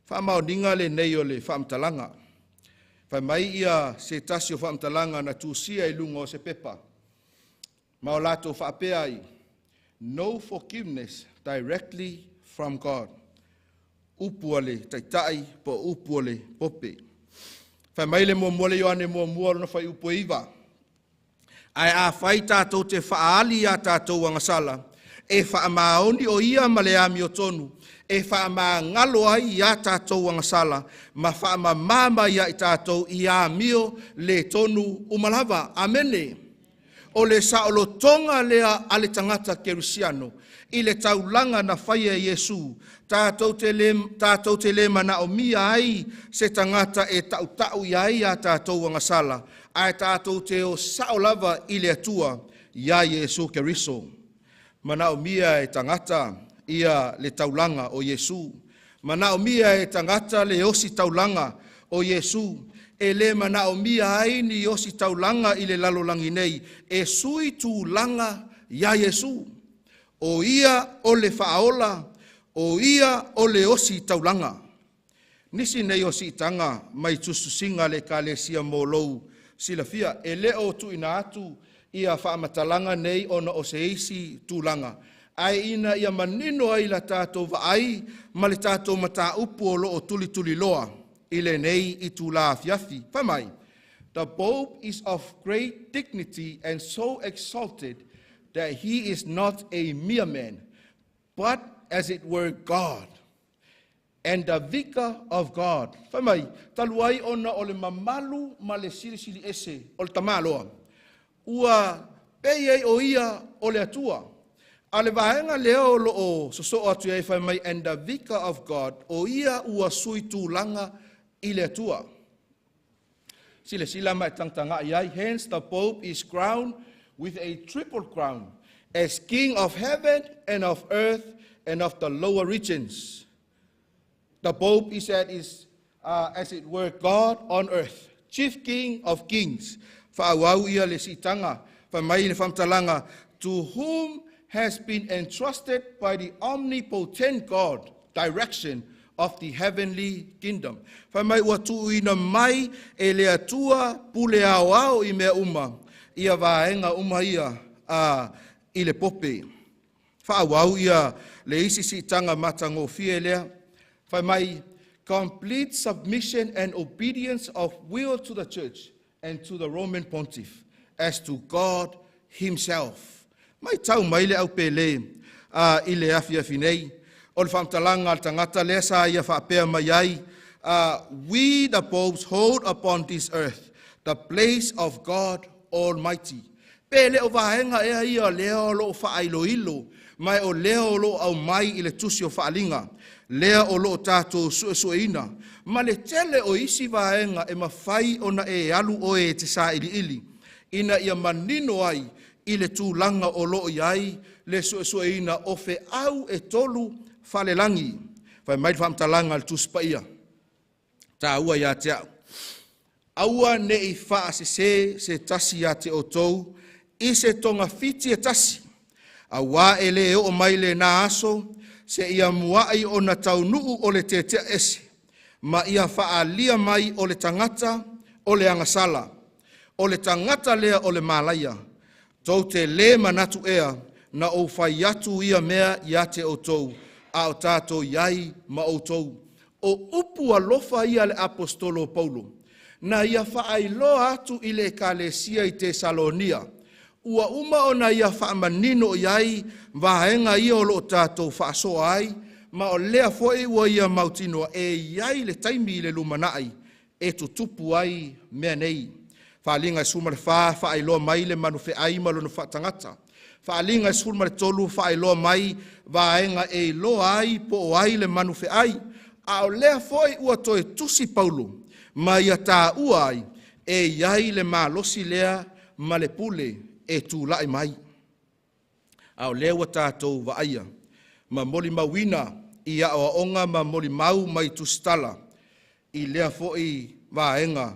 Whaamaoninga le nei o le whaamtalanga. Whai mai ia se tasi o whaamtalanga na tūsia i lunga o se pepa. Ma o lato whaapea ai. No forgiveness directly from God. Upuale taitai po upuale pope. Whai mai le mua mole yoane mua mualo na whai upo iwa. Ai a whai tātou te whaali a tātou angasala. E whaamaoni o ia ma le amiotonu. E whaamangalo ai i a tātou angasala. Ma whaamamama ia i tātou i a mio le tonu umalava. Amene. O le saolotonga lea ale tangata Kerisiano. I le taulanga na whaia Yesu. Tātou te le mana o mia ai se tangata e tau i ai a tātou angasala. Ai tātou te o saolava i le atua ia Yesu Keriso. Mana o mia e tangata ia le taulanga o Yesu. Mana o mia e tangata le osi taulanga o Yesu. E le mana o mia ai ni osi taulanga i le lalolangi nei. E sui tu langa ia Yesu. O ia o le whaola, o ia o le osi taulanga. Nisi nei osi tanga mai tususinga le kalesia molou silafia. E leo tu ina atu ia whaamatalanga nei ona o se eisi tūlanga. Ai ina ia manino ai la tātou vaai, ma le tātou mata upu o lo o tuli loa. Ile nei i tūla fiafi. Whamai, the Pope is of great dignity and so exalted that he is not a mere man, but as it were God, and the vicar of God. Whamai, taluai ona o le mamalu ma le sili ese, o le tamaloa. Ua pei o ia o le atua. A le vahenga leo lo o soso atu ei whamai, and the vicar of God, o ia ua sui tūlanga i le atua. Sila mai tangtanga iai, hence the Pope is crowned with a triple crown, as King of heaven and of earth and of the lower regions. The Pope is as it were God on earth, chief King of kings. Faiaoga ia le sitanga, whamai le whamtalanga, to whom has been entrusted by the omnipotent God direction of the heavenly kingdom. Whamai ua tuuina mai e le atua pule ao i mea uma. Ia vaenga uma ia i le pope. whaawau ia le isi si tanga matango fie lea. Whai mai, complete submission and obedience of will to the church and to the Roman pontiff as to God himself. Mai tau mai le au pele i le afi nei. O le whamtalanga al tangata lea sa ia whapea mai ai. We the popes hold upon this earth the place of God Almighty. Pele o vahenga ea ia leo lo whaailoilo. Mai o leo lo au mai i le tusi o whaalinga. Lea o lo tātou suesueina. Ma le tele o isi vahenga e mawhai ona e alu o e te sa ili. Ina ia manino ai i le tūlanga o lo iai le suesueina o fe au e tolu whalelangi. Whai mai whamtalanga le tuspaia. Tā ua ia te au. Aua ne i wha se tasi ia te o tou. I se tonga fiti e tasi. A wā e le o mai le nā aso, se ia muai o na taunuu o le te ese, ma ia whaalia mai o le tangata o le angasala, o le tangata lea o le malaia, tau te le manatu ea na o whai atu ia mea ia te o tou, a o tātou iai ma o tou. O upu alofa ia le apostolo Paulo, na ia whaailoa atu i le kalesia i te Salonia, ua uma ona ia whaamanino iai, vahenga ia o lo tātou whaasoa ai, ma o lea foi ua ia mautinoa e iai le taimi le lumanai, e tutupu ai mea nei. Whaalinga e suma le whaailoa mai le manufe ai ma lona whaatangata. Whaalinga e suma le tolu whaailoa mai, vahenga e loa ai po o ai le manufe ai, a o lea foi ua toe tusi Paulo, ma ia tā ua ai, e iai le malosi lea ma le pule, e tū lai mai. Ao lewa tātou wa aia, ma moli mawina i a o onga ma moli mau mai tustala, i lea foi vaenga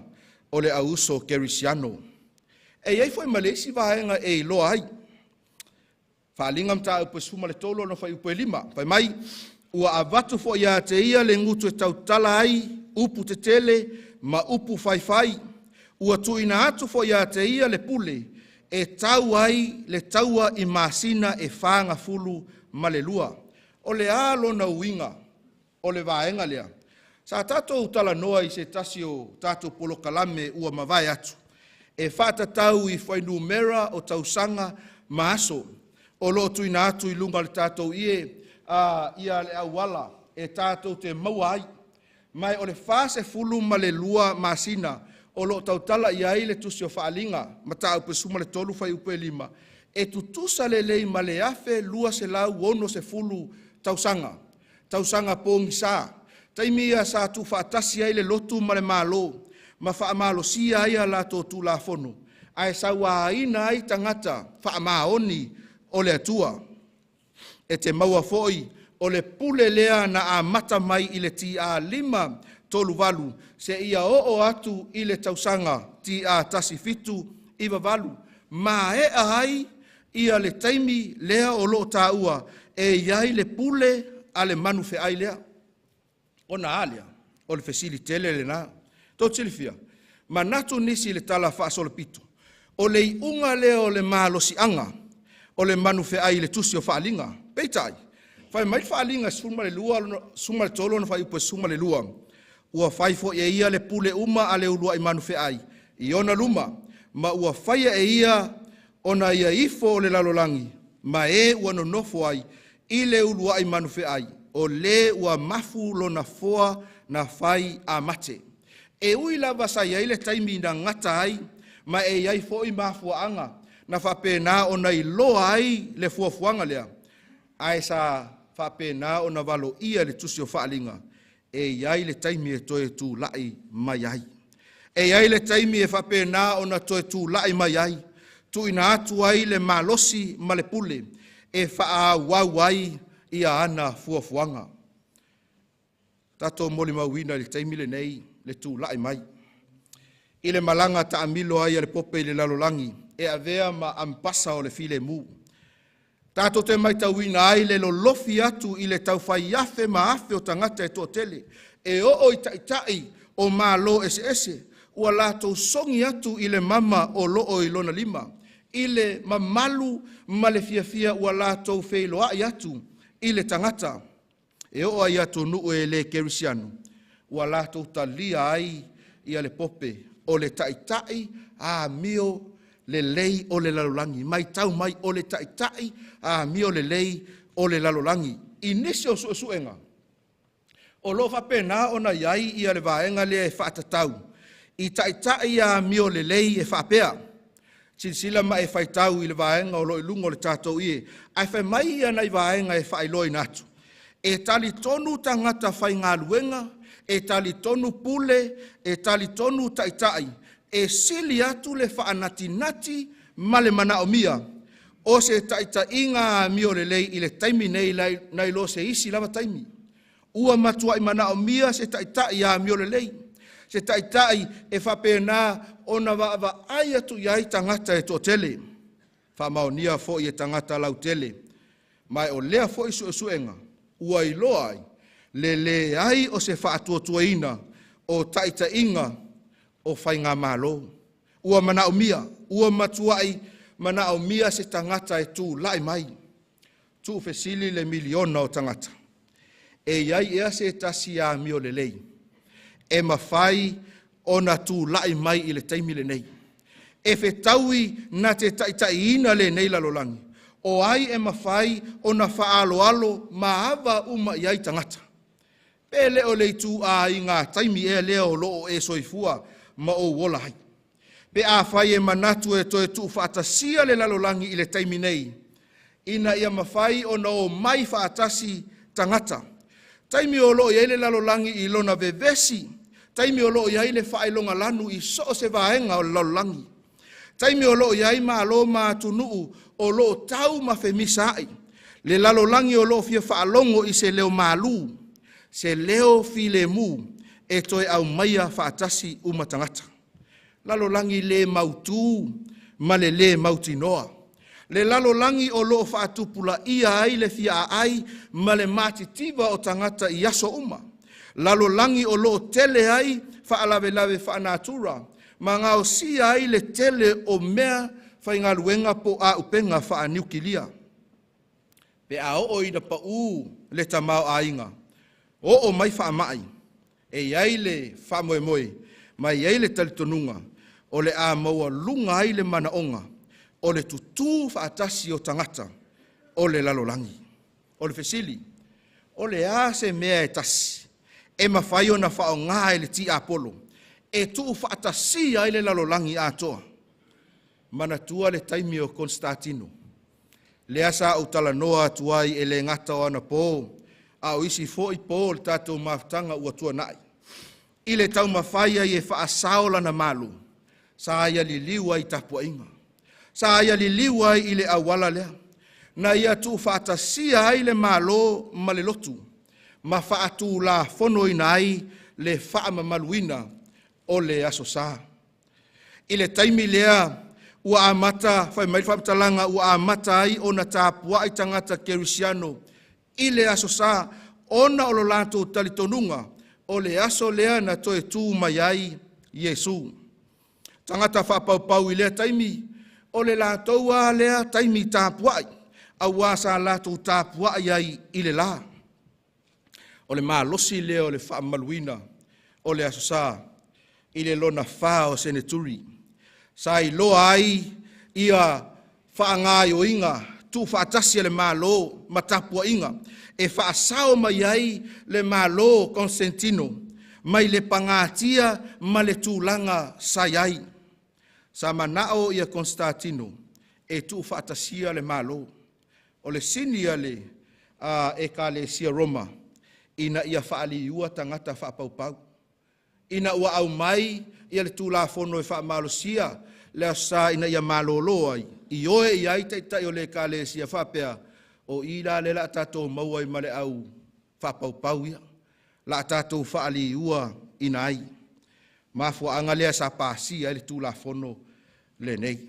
o le auso kerisiano. E iei foi malesi vaenga e loa ai. Whaalingam tā upe suma le tolo no whai upe lima. Pai mai, ua avatu fo ia te ia le ngutu e tautala ai, upu te tele, ma upu whai. Ua tuina atu fo ia te ia le pule, e tau ai le taua i masina e whanga fulu ma le lua. O le alo na uinga, o le vaenga lea. Sa tātou tala noa i se tasi o tātou polo kalame ua mawai atu. E whata tau i whainumera o tausanga maaso. O lo tuina atu i lunga le tātou ia le awala e tātou te mawai. Mai o le whase fulu ma le lua masina, o lo tautala ia ile tusi o whaalinga, ma tā upe suma le tolu whai upe lima, e tutusa le lei ma le afe lua se lau ono se fulu tausanga pōngi sā. Taimia sa tu whaatasi ai le lotu ma le malo, ma whaamalo si ai a la tō tū la whono, ai sa wā ina ai tangata whaamaoni o le atua. E te maua foi, o le pule lea na a mata mai i le ti a lima, tolu walu, se ia o atu i le tausanga ti a tasi fitu iwa walu. Ma e ai ia le taimi lea o lo taua e iai le pule a le manu fe ai lea. O na alia, o le fesili tele le na. Tau tilifia, ma natu nisi le tala whaasole pito. O le iunga lea o le mahalosi anga, o le manu fe ai le tusi o whaalinga. Peitai, whai mai whaalinga suma le lua, suma le tolo na whai upe suma le lua. Ua whaifo e ia le pule uma a le ulua i manu fe ai. I ona luma, ma ua whaia e ia ona ia ifo o le lalolangi. Ma e ua no nofo ai i le ulua i manu fe ai. O le ua mafu lo na foa na whai a mate. E ui lava sa ia i le taimi na ngata ai, ma e iai fo i mafua anga. Na whapena ona i loa ai le fuafuanga lea. Ai sa whapena ona valo ia le tusi o whaalinga. E iai le taimi e toe tū lai mai ai. E iai le taimi e whapena o na toe tū lai mai ai. Tu ina atu ai le malosi ma le pule. E wha wau ai i a ana fuafuanga. Tato moli mawina le taimi le nei le tū lai mai. I le malanga ta amilo ai le pope i le lalolangi. E avea ma ampasa o le file mu. Tato te mai tauina ai le lolofi atu i le tau whai afe ma afe o tangata e tō tele. E o i taitai o malo ese ese. Ua lātou songi atu i le mama o loo i lona lima. i le mamalu ma le fiafia ua latou feiloaʻi atu i le tagata. E o ai atu nuu e le kerisiano, ua latou talia ai ia le pope o le taʻitaʻi a mio le lei o le lalolangi. Mai tau mai o le taʻitaʻi a mio le lei o le lalolangi. I nisi o suʻesuʻega. O loo faapena ona iai ia le vaega lea e faatatau. I taʻitaʻi a mio le lei e faapea. Silasila ma e faitau i le vaega o loo i luga o le tatou ie. Ae fai mai ia nai vaega e faailoina atu. E tali tonu tangata whaingaluenga, e tali tonu pule, e tali tonu taʻitaʻi, e sili atu le whaanatinati ma le manaʻomia, o se taʻitaʻiga mio lelei i le taimi nei nai lo se isi lava taimi. Ua matuaʻi manaʻomia se taʻitaʻi a mio lelei, se taʻitaʻi e whapena ona vaavaai atu iai tangata e toʻatele, whaamaonia foʻi e tangata lautele, mai o lea foʻi suʻesuʻega. Ua iloa ai, le ai o se whaatuatuaina o taʻitaʻiga o whainga malo. Ua manaʻomia, ua matuaʻi manaʻomia se tangata e tulaʻi mai. Tuufesili le miliona o tangata. E iai ea se tasi a mio lelei. E mawhai ona tulaʻi mai i le taimi lenei. E whetaui na te taʻitaʻiina le nei lalolangi. O ai e mawhai o na whaaloalo maava uma i ai tangata. Pele o leitu a i ngā taimi e leo loo e soifua ma o wolahai. Pe a whai e manatu e toe tu whaatasia le lalolangi i le taimi nei. Ina ia mawhai o na o mai whaatasi tangata. Taimi o loo i ai le lalolangi i lona vevesi. Taimi o loo i ai le whaelonga lanu i so se vaenga o le lalolangi. Taimi o loo i ai ma alo ma tunuu o loo tau ma femisa ai. Le lalolangi o loo fia whaalongo i se leo malu, se leo filemu, e toe au maia whaatasi umatangata. Lalolangi le mautu, ma le mautinoa. Le lalolangi o loo whaatupula ia ai le fia ai, ma le matitiva o tangata i aso uma. Lalolangi o loo tele ai, whaalawe whaanatura, ma ngao si ai le tele o mea whaingaluenga po a upenga wha niukilia. Pe a o ina pa u le tamau a inga. O mai wha mai. E iai le wha moe moe. Mai iai le talitonunga. O le a maua lunga ai le manaonga. O le tutu wha atasi o tangata. O le lalolangi. O le fesili. O le a se mea e tasi. E mawhai o na wha o ngā e le ti apolo. E tu wha atasi ai le lalolangi a toa. Manatua le taimi o Konstantino. Le asa o talanoa tuai e le ngata o ana po, a o isi fo i po le tatou maftanga ua tua nai. I le tau mawhaia i e whaasaola na malu, sa ia li liwa i tapua inga. Sa ia li liwa i le awala lea. Na ia tu whaatasia ai le malo ma le lotu, ma whaatu la fono inai le whaamamaluina o le aso sa. I le taimi lea, ua amata, whai mai whapatalanga, ua amata ai o na tāpua i tangata kerisiano. I le aso sa, ona o lo lato talitonunga, o le aso lea na toe tū mai ai Iesu. Tangata whapaupau i lea taimi, o le lato a lea taimi tāpua i, a wasa lato tāpua i ai i le la. O le malosi lea o le whaamaluina, o le aso sa, i le lona wha o seneturi. Sa i loa ai ia whaangai o inga, tu whaatasi le malo matapua inga, e whaasao mai ai le malo Konstantino, mai le pangatia ma le tūlanga sai ai. Sa manao ia Konstantino, e tu whaatasia le malo, o le sinia le e ka le sia Roma, ina ia whaali ua tangata whapaupau. Ina ua au mai ia le tūla fono e whaamalosia, le asa ina ia malolo ai. I oe i ai teitai o le ka le sia whapea, o i la le la tatou maua i male au whapaupau ia. La tatou whaali ua ina ai. Mafua anga lea sa pasi ai le tūla fono le nei.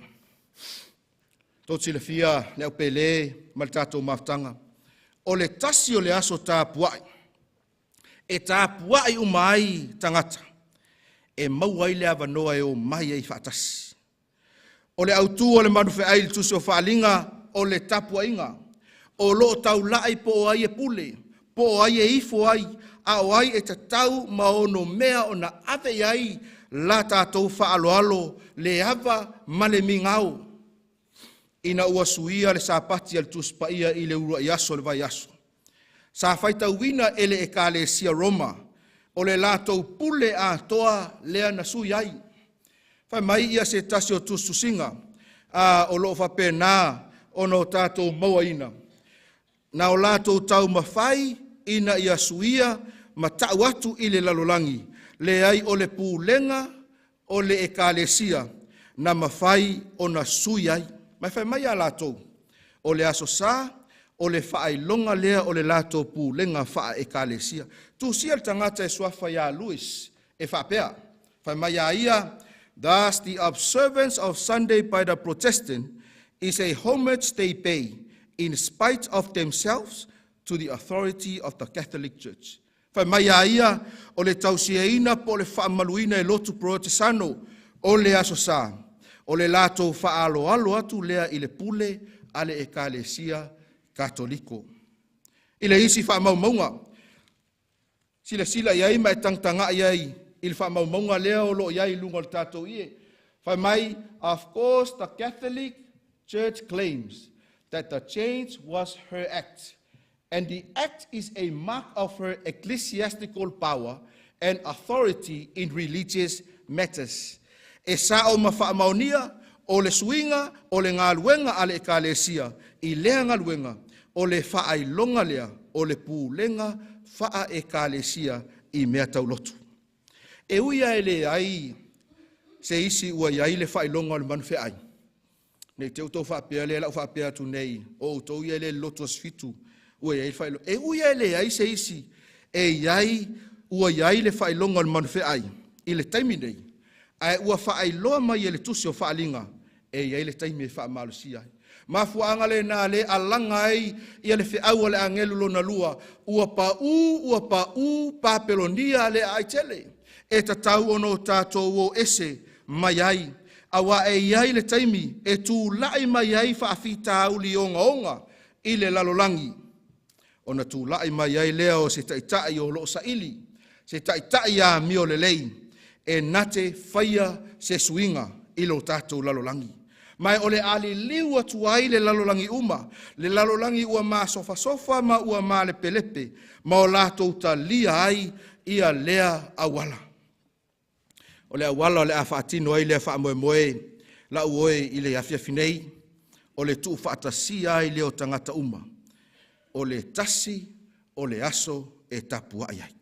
Toti le fia le au pele ma le tatou maftanga. O le tasi o le aso tāpuai. E tāpuai umai tangata. E mau ai le avanoa e o mai ai whaatasi. O le autu o le manufe ai le tusi o whaalinga o le tapua inga. O lo tau lai po o ai e pule, po o ai e ifo ai, a o ai e te tau ma ono mea o na ave ai la tātou whaaloalo le ava ma le mingau. Ina ua suia le sāpati al tuspaia i le urua i aso le vai aso. Sa whaita wina ele e ka le sia Roma, o le lātou pule a toa lea na sui ai. Whai mai ia se tasi o tususinga, o loo whape nā o no tātou maua ina. Na o lātou tau mawhai ina ia suia ma tau atu i le lalolangi, le ai o le pūlenga o le e ka le sia, na mawhai o na sui ai. Mai whai mai a lātou, o le aso sā, o le whaai longa lea o le lātou pūlenga wha e ka le sia. Tu sia le tangata e suafa ia Louis, e whapea. Whai mai a ia, thus the observance of Sunday by the Protestant is a homage they pay, in spite of themselves, to the authority of the Catholic Church. Whai mai a ia, o le tausiaina po le whaamaluina e lotu protestano, o le aso sā, o le lātou whaalo alo atu lea i le pule ale e kalesia katoliko. I le isi whaamaumaunga, sila iai mai tangtanga iai, i le whaamaumaunga lea o lo iai lunga le tātou ie. Whai mai, of course, the Catholic Church claims that the change was her act, and the act is a mark of her ecclesiastical power and authority in religious matters. E sa o mawhaamaunia, o le suinga, o le ngā luenga ale e kalesia, i lea ngā luenga, o le whaai longa lea, o le pūlenga whaa e kalesia i mea taulotu. E uia e le ai, se isi ua iai le whaai longa o le manufe ai. Nei te utou whaapea le lau whaapea tu nei, o utou ia le loto asfitu, ua iai le whaai longa. E uia e le ai se isi, e iai, ua iai le whaai longa o le manufe ai, i le taimi nei. Ai ua whaai loa mai e le tusi o whaalinga, e iai le taimi e wha malusia ai. Mafuanga le nā le alanga ai, ia le whiau le angelu lo na lua, ua pa u papelonia le aitele, e tatau ono tātou o ese mai ai. Awa e iai le taimi, e tū lai mai ai whaafita au li onga i le lalolangi. Ona tū lai mai ai leo se taitai o loo saili, se taitai a mio le lei, e nate whaia se suinga i lo tātou lalolangi. Mai o le ali liua tuai le lalolangi uma, le lalolangi ua maa sofa ma ua maa le pelepe, ma o lātou ta lia ai ia lea awala. O le awala o le a whaatino ai lea wha moe la uoe i le afia finei, o le tuu whaatasi ai leo tangata uma, o le tasi, o le aso e tapua ai ai.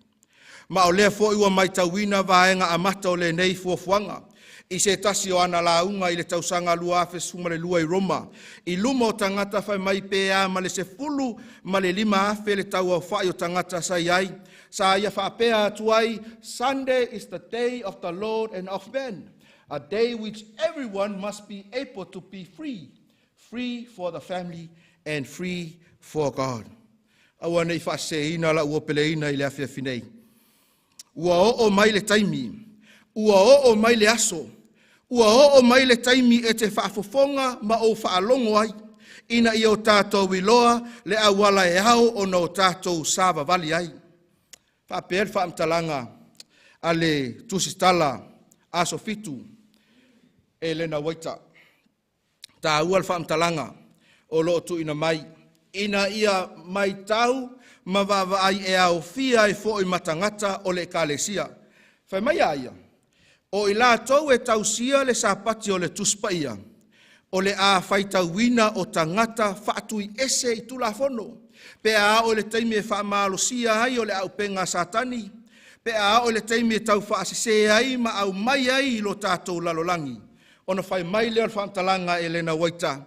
Ma o lea fo iwa mai tauina vaenga amata o le nei fuafuanga. I se tasi o ana launga i le tausanga lua afe suma le lua i Roma. I luma o tangata whai mai pea ma le se fulu ma le lima afe le tau au whai o tangata sa iai. Sa ia whaapea atuai, Sunday is the day of the Lord and of men. A day which everyone must be able to be free. Free for the family and free for God. Awa nei whaaseina la ua peleina i le afia finei. Ua o mai le taimi, ua o mai le aso, ua o mai le taimi e te whaafofonga ma o whaalongo ai, ina i o tātou iloa le awala e au o no tātou sāwa vali ai. Whapea le whaamtalanga a le tusitala aso fitu e lena waita. Tā ua le whaamtalanga o loo tu ina mai, ina ia mai tau, ma ai e au fia e fo i matangata o le kalesia. Whai mai aia, o i la tau e tausia le sapati o le tuspaia, o le a whai tauina o tangata whaatui ese i tula fono, pe a o le taimi e wha maalosia ai o le au penga satani, pe a o le taimi e tau wha asise ai ma au mai ai i lo tātou lalolangi. Ona whai mai leo whaamtalanga e lena waita,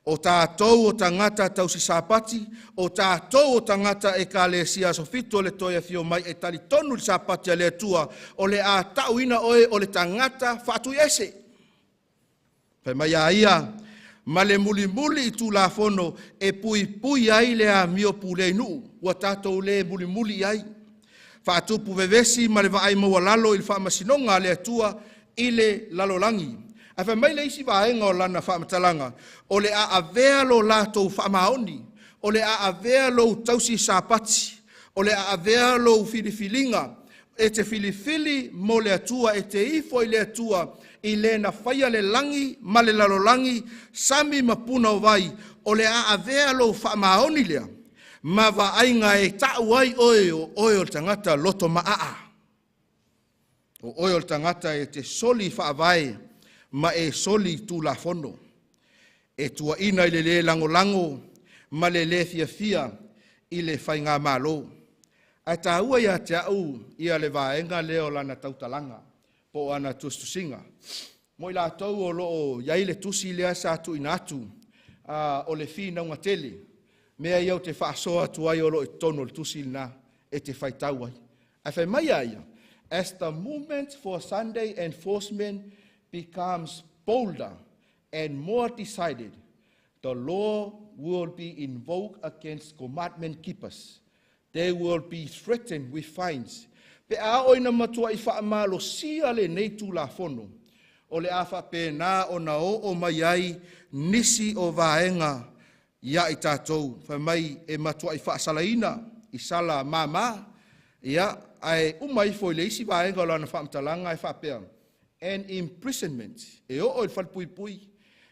o tātou o tangata tau si sapati, o tātou o tangata e ka le sia sofito le toia fio mai e tali tonu li sapati a le tua, o le a tauina oe o le tangata whaatui ese. Pai mai a ia, ma le muli i tū la fono e pui ai le a mio pule nuu, ua tātou le muli ai. Whaatupu vevesi ma le vaai maua lalo i le whaamasinonga le tua i le lalolangi. A fa mai le isi vaenga o lana whamatalanga, o le a avea lo lātou whamaoni, o le a avea lo tausi sāpati, o le a avea lo filifilinga, e te filifili mo le atua, e te ifo i le atua, i le na whaia le langi, ma le lalolangi, sami mapuna o vai, o le a avea lo whamaoni lea, ma va ainga e tau ai oe o tangata loto maa. O oe o tangata e te soli whaavae, ma e soli tu la fono. E tua ina i le lango, ma le fia i le whainga malo. A ta ua ia te au ia le vaenga leo lana tautalanga, po ana tustusinga. Mo i la tau o loo iai le tusi lea sa tu inatu, o le fina unga tele, mea iau te whaasoa tu ai o loo e tono le tusi na e te whaitau ai. A whai mai aia, as the movement for Sunday enforcement becomes bolder and more decided, the law will be invoked against commandment keepers. They will be threatened with fines. Pe a oina matua I whaamalo sia le nei tu la fono. O le awha pe na o na o mai ai nisi o vaenga ia I tātou. Wha mai e matua I whaasalaina, I sala mama, ia ai umai foi le isi vaenga o lana whaamtalanga I whapea. And imprisonment, e o il whalpui,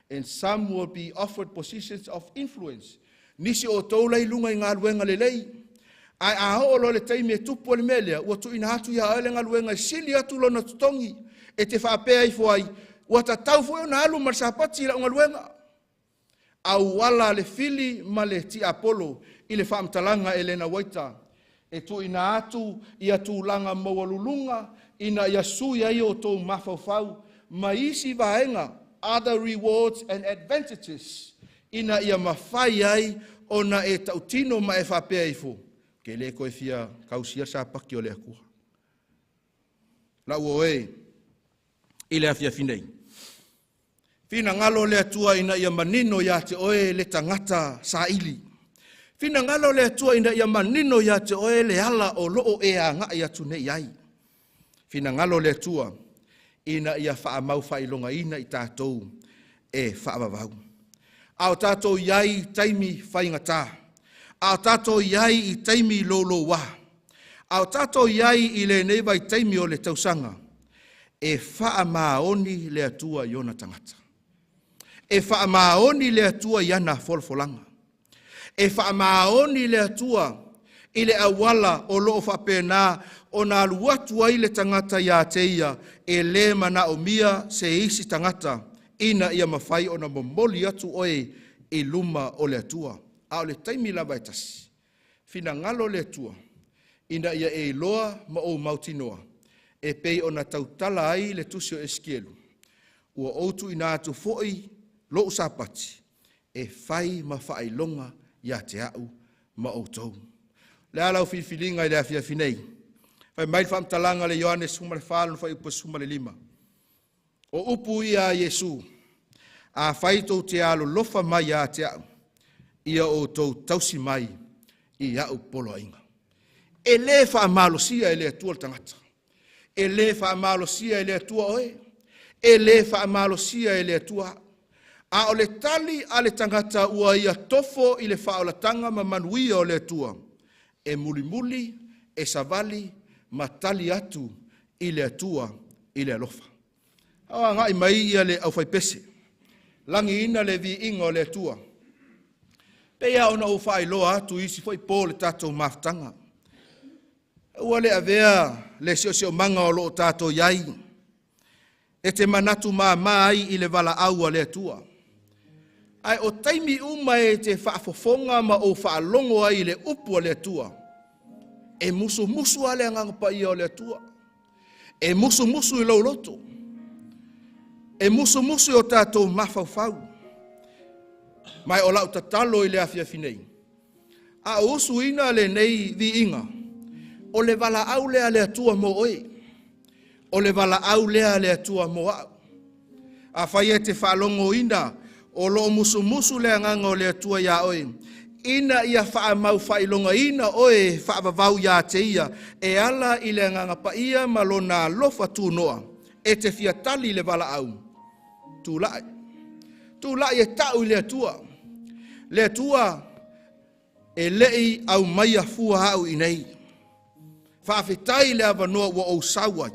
and some will be offered positions of influence. Nisi o taulai lunga I ngā luenga le lei. Ai a ho lo le taimi e tupu le melea, ua tu ina hatu ia ele ngā luenga I sili atu lona tutongi, e te whapea I fuai, ua ta tau foi o na alu marsapati la ngā luenga. Au wala le fili ma le ti Apollo, I le whaamtalanga e lena waita, e tu ina atu ia tu langa mawalulunga, ina ia sui ai o tō mawhawhau, ma isi vaenga, other rewards and advantages, ina ia mawhai ai, ona e tautino ma e whapea I fu. Ke le koe fia kausia sa paki o le akua. La ua oe, I le afia finei. Fina ngalo le atua ina ia manino ia te oe le tangata sa ili. Fina ngalo le atua ina ia manino ia te oe le ala o loo e a ngā ia tune iai. Fina ngalo le atua ina ia whaamau whailonga ina I tātou e whaamavau. Ao tātou iai taimi whaingatā. Ao tātou iai I taimi lolo wā. Ao tātou iai I le neiva I taimi o le tausanga. E whaamaoni le atua iona tangata. E whaamaoni le atua iana folfolanga. E whaamaoni le atua I le awala o loo whapena o nā luatua I le tangata ia teia e le mana o mia se isi tangata ina ia mawhai o na momoli atu oe I luma o le atua. A o le taimi lava e tasi. Fina ngalo le atua. Ina ia e loa ma o mautinoa. E pei o na tautala ai le tusi o eskielu. Ua outu ina atu foi lo usapati. E fai ma whailonga ia te au ma outou. Le alau fifilinga I le afia finei. Fai mai whamtalanga le Ioanes humale whalu fai upas humale lima. O upu ia Yesu. A fai tau te alo lofa mai ia te au. Ia o tau tausi mai I au polo ainga. E le whaamalosia e le atua le tangata. E le whaamalosia e le atua oe. E le whaamalosia e le atua. A o le tali a le tangata ua ia tofo I le whaolatanga ma manuia o le atua. E muli e savali ma tali atu I le atua I le alofa. Awa ngai mai ia le au whaipese. Langi ina le vi inga o le atua. Pea ona o whailoa atu isi foi pō le tātou maftanga. Ua le avea le sio manga o loo tātou iai. E te manatu mai I le vala aua le atua. Ai o taimi uma e te whaafofonga ma o whaalongo ai le upu le atua. E musu ale angangapa ia o le atua. E musu I lau loto. E musu I o tātou mawhawhau. Mai o lau tatalo I le afia finei. A usu ina le nei vi inga. O le vala au lea le atua mo oe. O le vala au lea le atua mo au. A whai e te whalongo ina. O lo musu le anganga o le atua ia oe. Ina ia whaamau whailonga ina oe whaavavau ia te ia. E ala I le anganga pa ia malona lofa tu noa. E te fiatali le vala au. tūlai. Tūlai e tau i le atua. Le atua e lei au mai a fua hau i nei. Whaafetai le avanoa wa o sawai.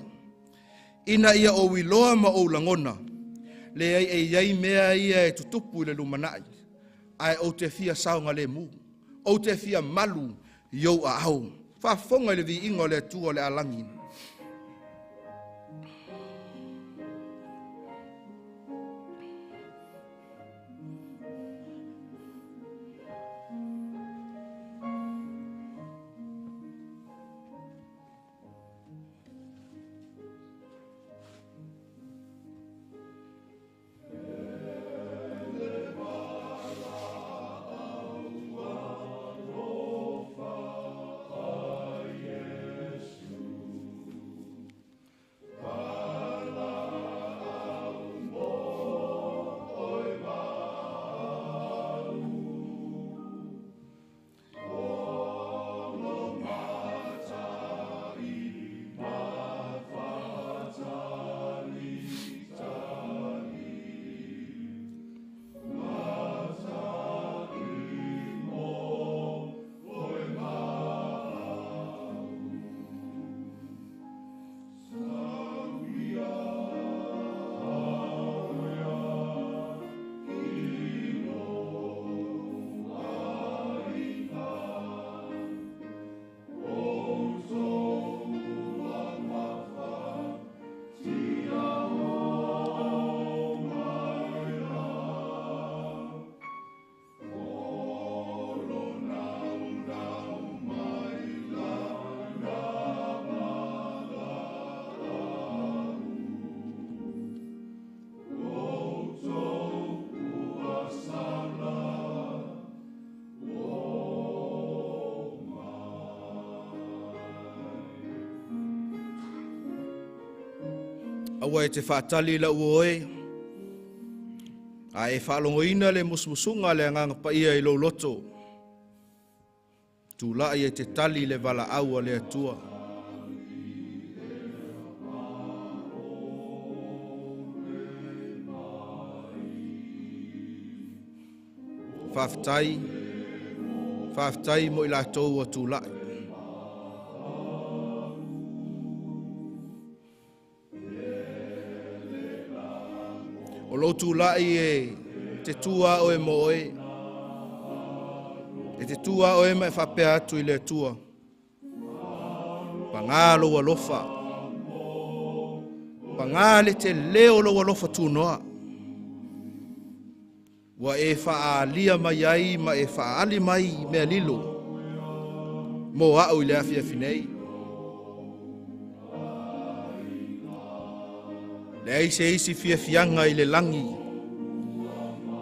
Ina ia o wiloa ma o langona. Le ai e iai mea ia e tutupu le lumanai. Ai o te fia saunga le mu. O te fia malu iou a au. Whaafonga le vi ingo le atua le alangi. Awa e te whaatali la uoe. A e whaalongoina le musmusunga le anganga paia i lo loto. Tūlai e te tali le wala aua le atua. Whaftai mo i la tau a tūlai. O lo tūlai e te tua o e moe. E te tua o e mai whapea atu i le tua. Pangalo wa lofa. Pangale te leo lo wa lofa tūnoa. Wa e whaalia mai ai ma e whaali mai mea lilo. Mo au i le awhia finei. Le aise isi fia fianga i le langi.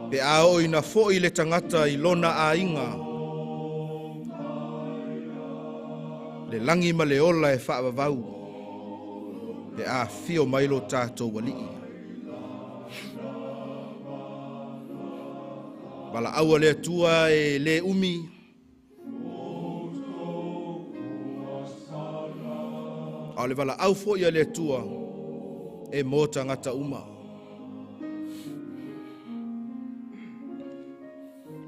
Pe ao ina fo i le tangata i lona a inga. Le langi ma le ola e whaavavau. Pe a fio mailo tātou walii. Bala aua le atua e le umi. Au le bala au fo ia le atua. E mō tangata uma.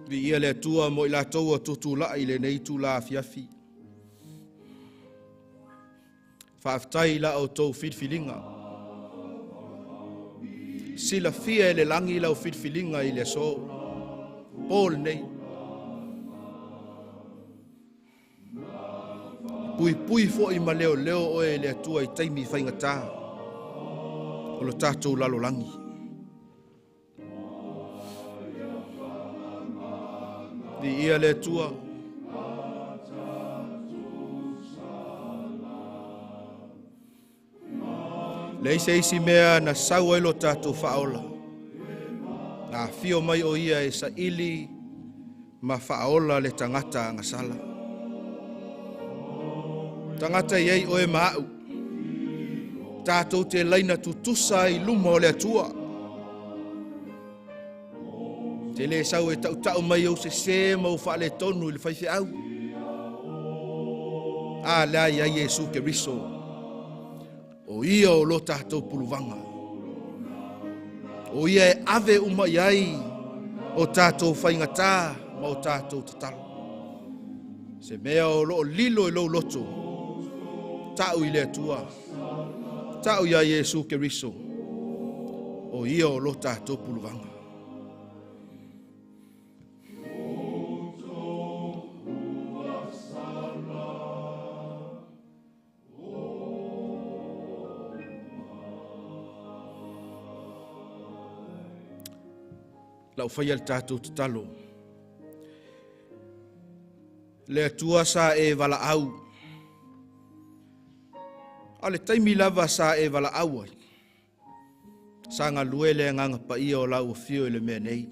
Vi ia le atua mo i la taua tutula i le nei tu la fiafi. Whaaftai la au tau fitfilinga. Sila fia e le langi lau fitfilinga i le so. Paul nei. Pui fo i ma leo leo o e le atua i taimi whaingata. O lo tātou lalo langi. Di ia le tua. Le isi mea na saua ilo tātou whaola. Na fio mai o ia e sa ili ma whaola le tangata ngasala. Tangata iei o e maau. Tātou te laina tutusa i luma o le atua. Te le sau e tau mai au se mau whaale tonu i le whaife au. A lea ia Jesu ke riso. O ia o lo tātou puluvanga. O ia e ave uma iai o tātou whaingatā ma o tātou tatalo. Se mea o loo lilo e lou loto, tau i le atua, tau ia Iesu Keriso, o ia o lo tātou puluvanga. Lau whai al tātou tatalo. Le atua sa e wala au. Ale taimi lava sa e wala au ai. Sa ngā lue le nganga pa ia o lau o fio le mea nei.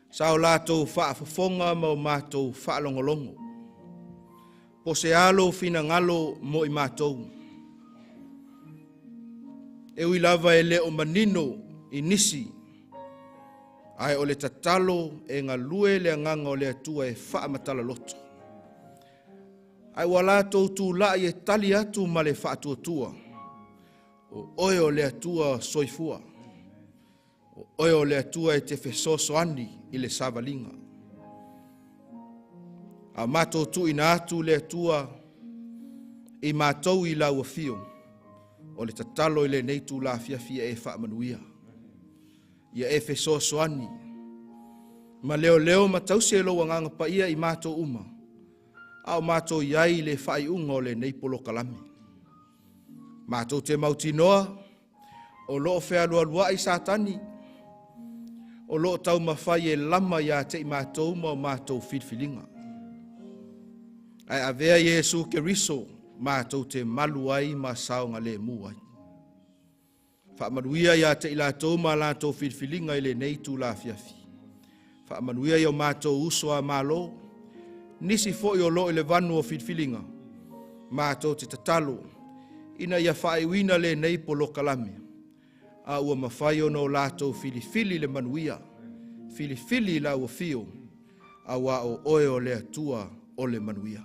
Sa o lātou whaafafonga ma o mātou whaalongolongo. Po se alo fina ngalo mo i mātou. E ui lava e le o manino i nisi. Ai o le tatalo e ngā lue le nganga o le atua e wha matala loto. Ai wala tau tū la i e tali atu ma le wha atua tua. O oe o le atua soifua. O oe o le atua e te whesoso ani i le savalinga. A mātou tu ina atu le atua i mātou i la ua fio. O le tatalo i le neitu la fiafia e wha manuia. Ia e whesoso ani. Ma leo leo ma tausi e loa nganga pa ia i mātou uma. Au mātou iai le whai unga o le neipolo kalami. Mātou te mauti noa, o loo whea lua lua i sātani. O loo tau mawhai e lama ia te i mātou uma o mātou whilwhilinga. Ai avea Iesu Keriso, mātou te malu ai ma saonga le muai. Whaamanuia ia te ila tau ma lātou whilwhilinga i le neitu la fiafi. Whaamanuia ia o mātou uso a mālo, nisi fo i o lo i le vanu o whilwhilinga. Mātou te tatalo, ina ia whaewina le neipolo kalame. A ua mawhai o no lātou whilifili le manuia, whilifili la ua fio, a wa o oe o le atua o le manuia.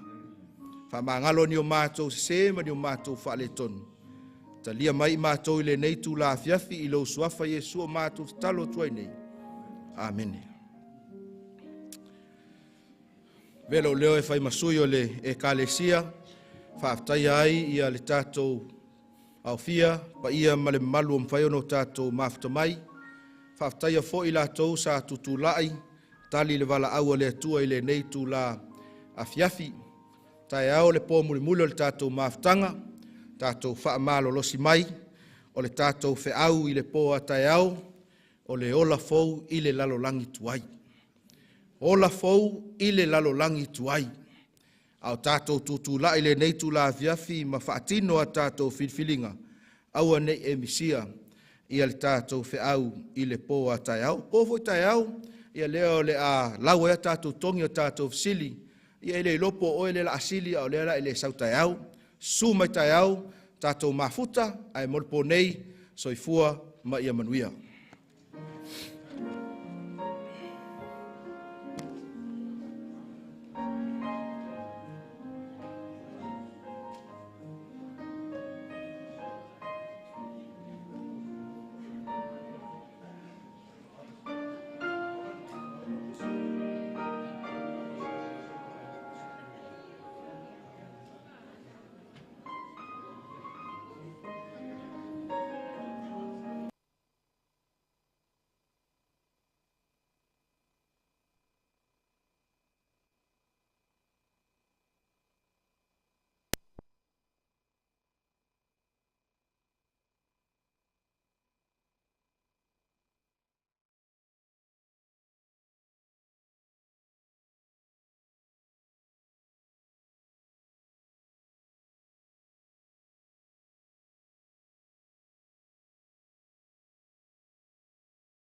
Whaamangalo ni o mātou se ma ni o mātou whaale tonu. Talia mai mātou i le neitu la fiafi i lo suafa Iesu o mātou talo tuai nei. Amen. Velo leo e whai masui o le e kālesia, whaaftai ai ia le tātou au fia, pa ia ma le malu o mwhai ono tātou mafta mai, whaaftai a fo i lātou sa tutu lai, tali le wala aua le atua i le neitu la a fiafi, tai au le pō muli muli o le tātou maftanga, tātou whaamalo losi mai, o le tātou Feau i le poa tai au, o le ola Feau i le lalolangi tuai. Ola Feau i le lalolangi tuai. Au tātou tutu la i le neitu la viafi ma whaatino a tātou whilwhilinga, aua nei e Misia, i le tātou Feau i le poa tai au. Pōwhoi tai au, ia leo le a lau ea tātou tongi o tātou sili, ia ele lopo o ele la asili au lea la ele sau tai au, su mai tai au, tātou mafuta, ai molpo nei, soifua ma ia manuia.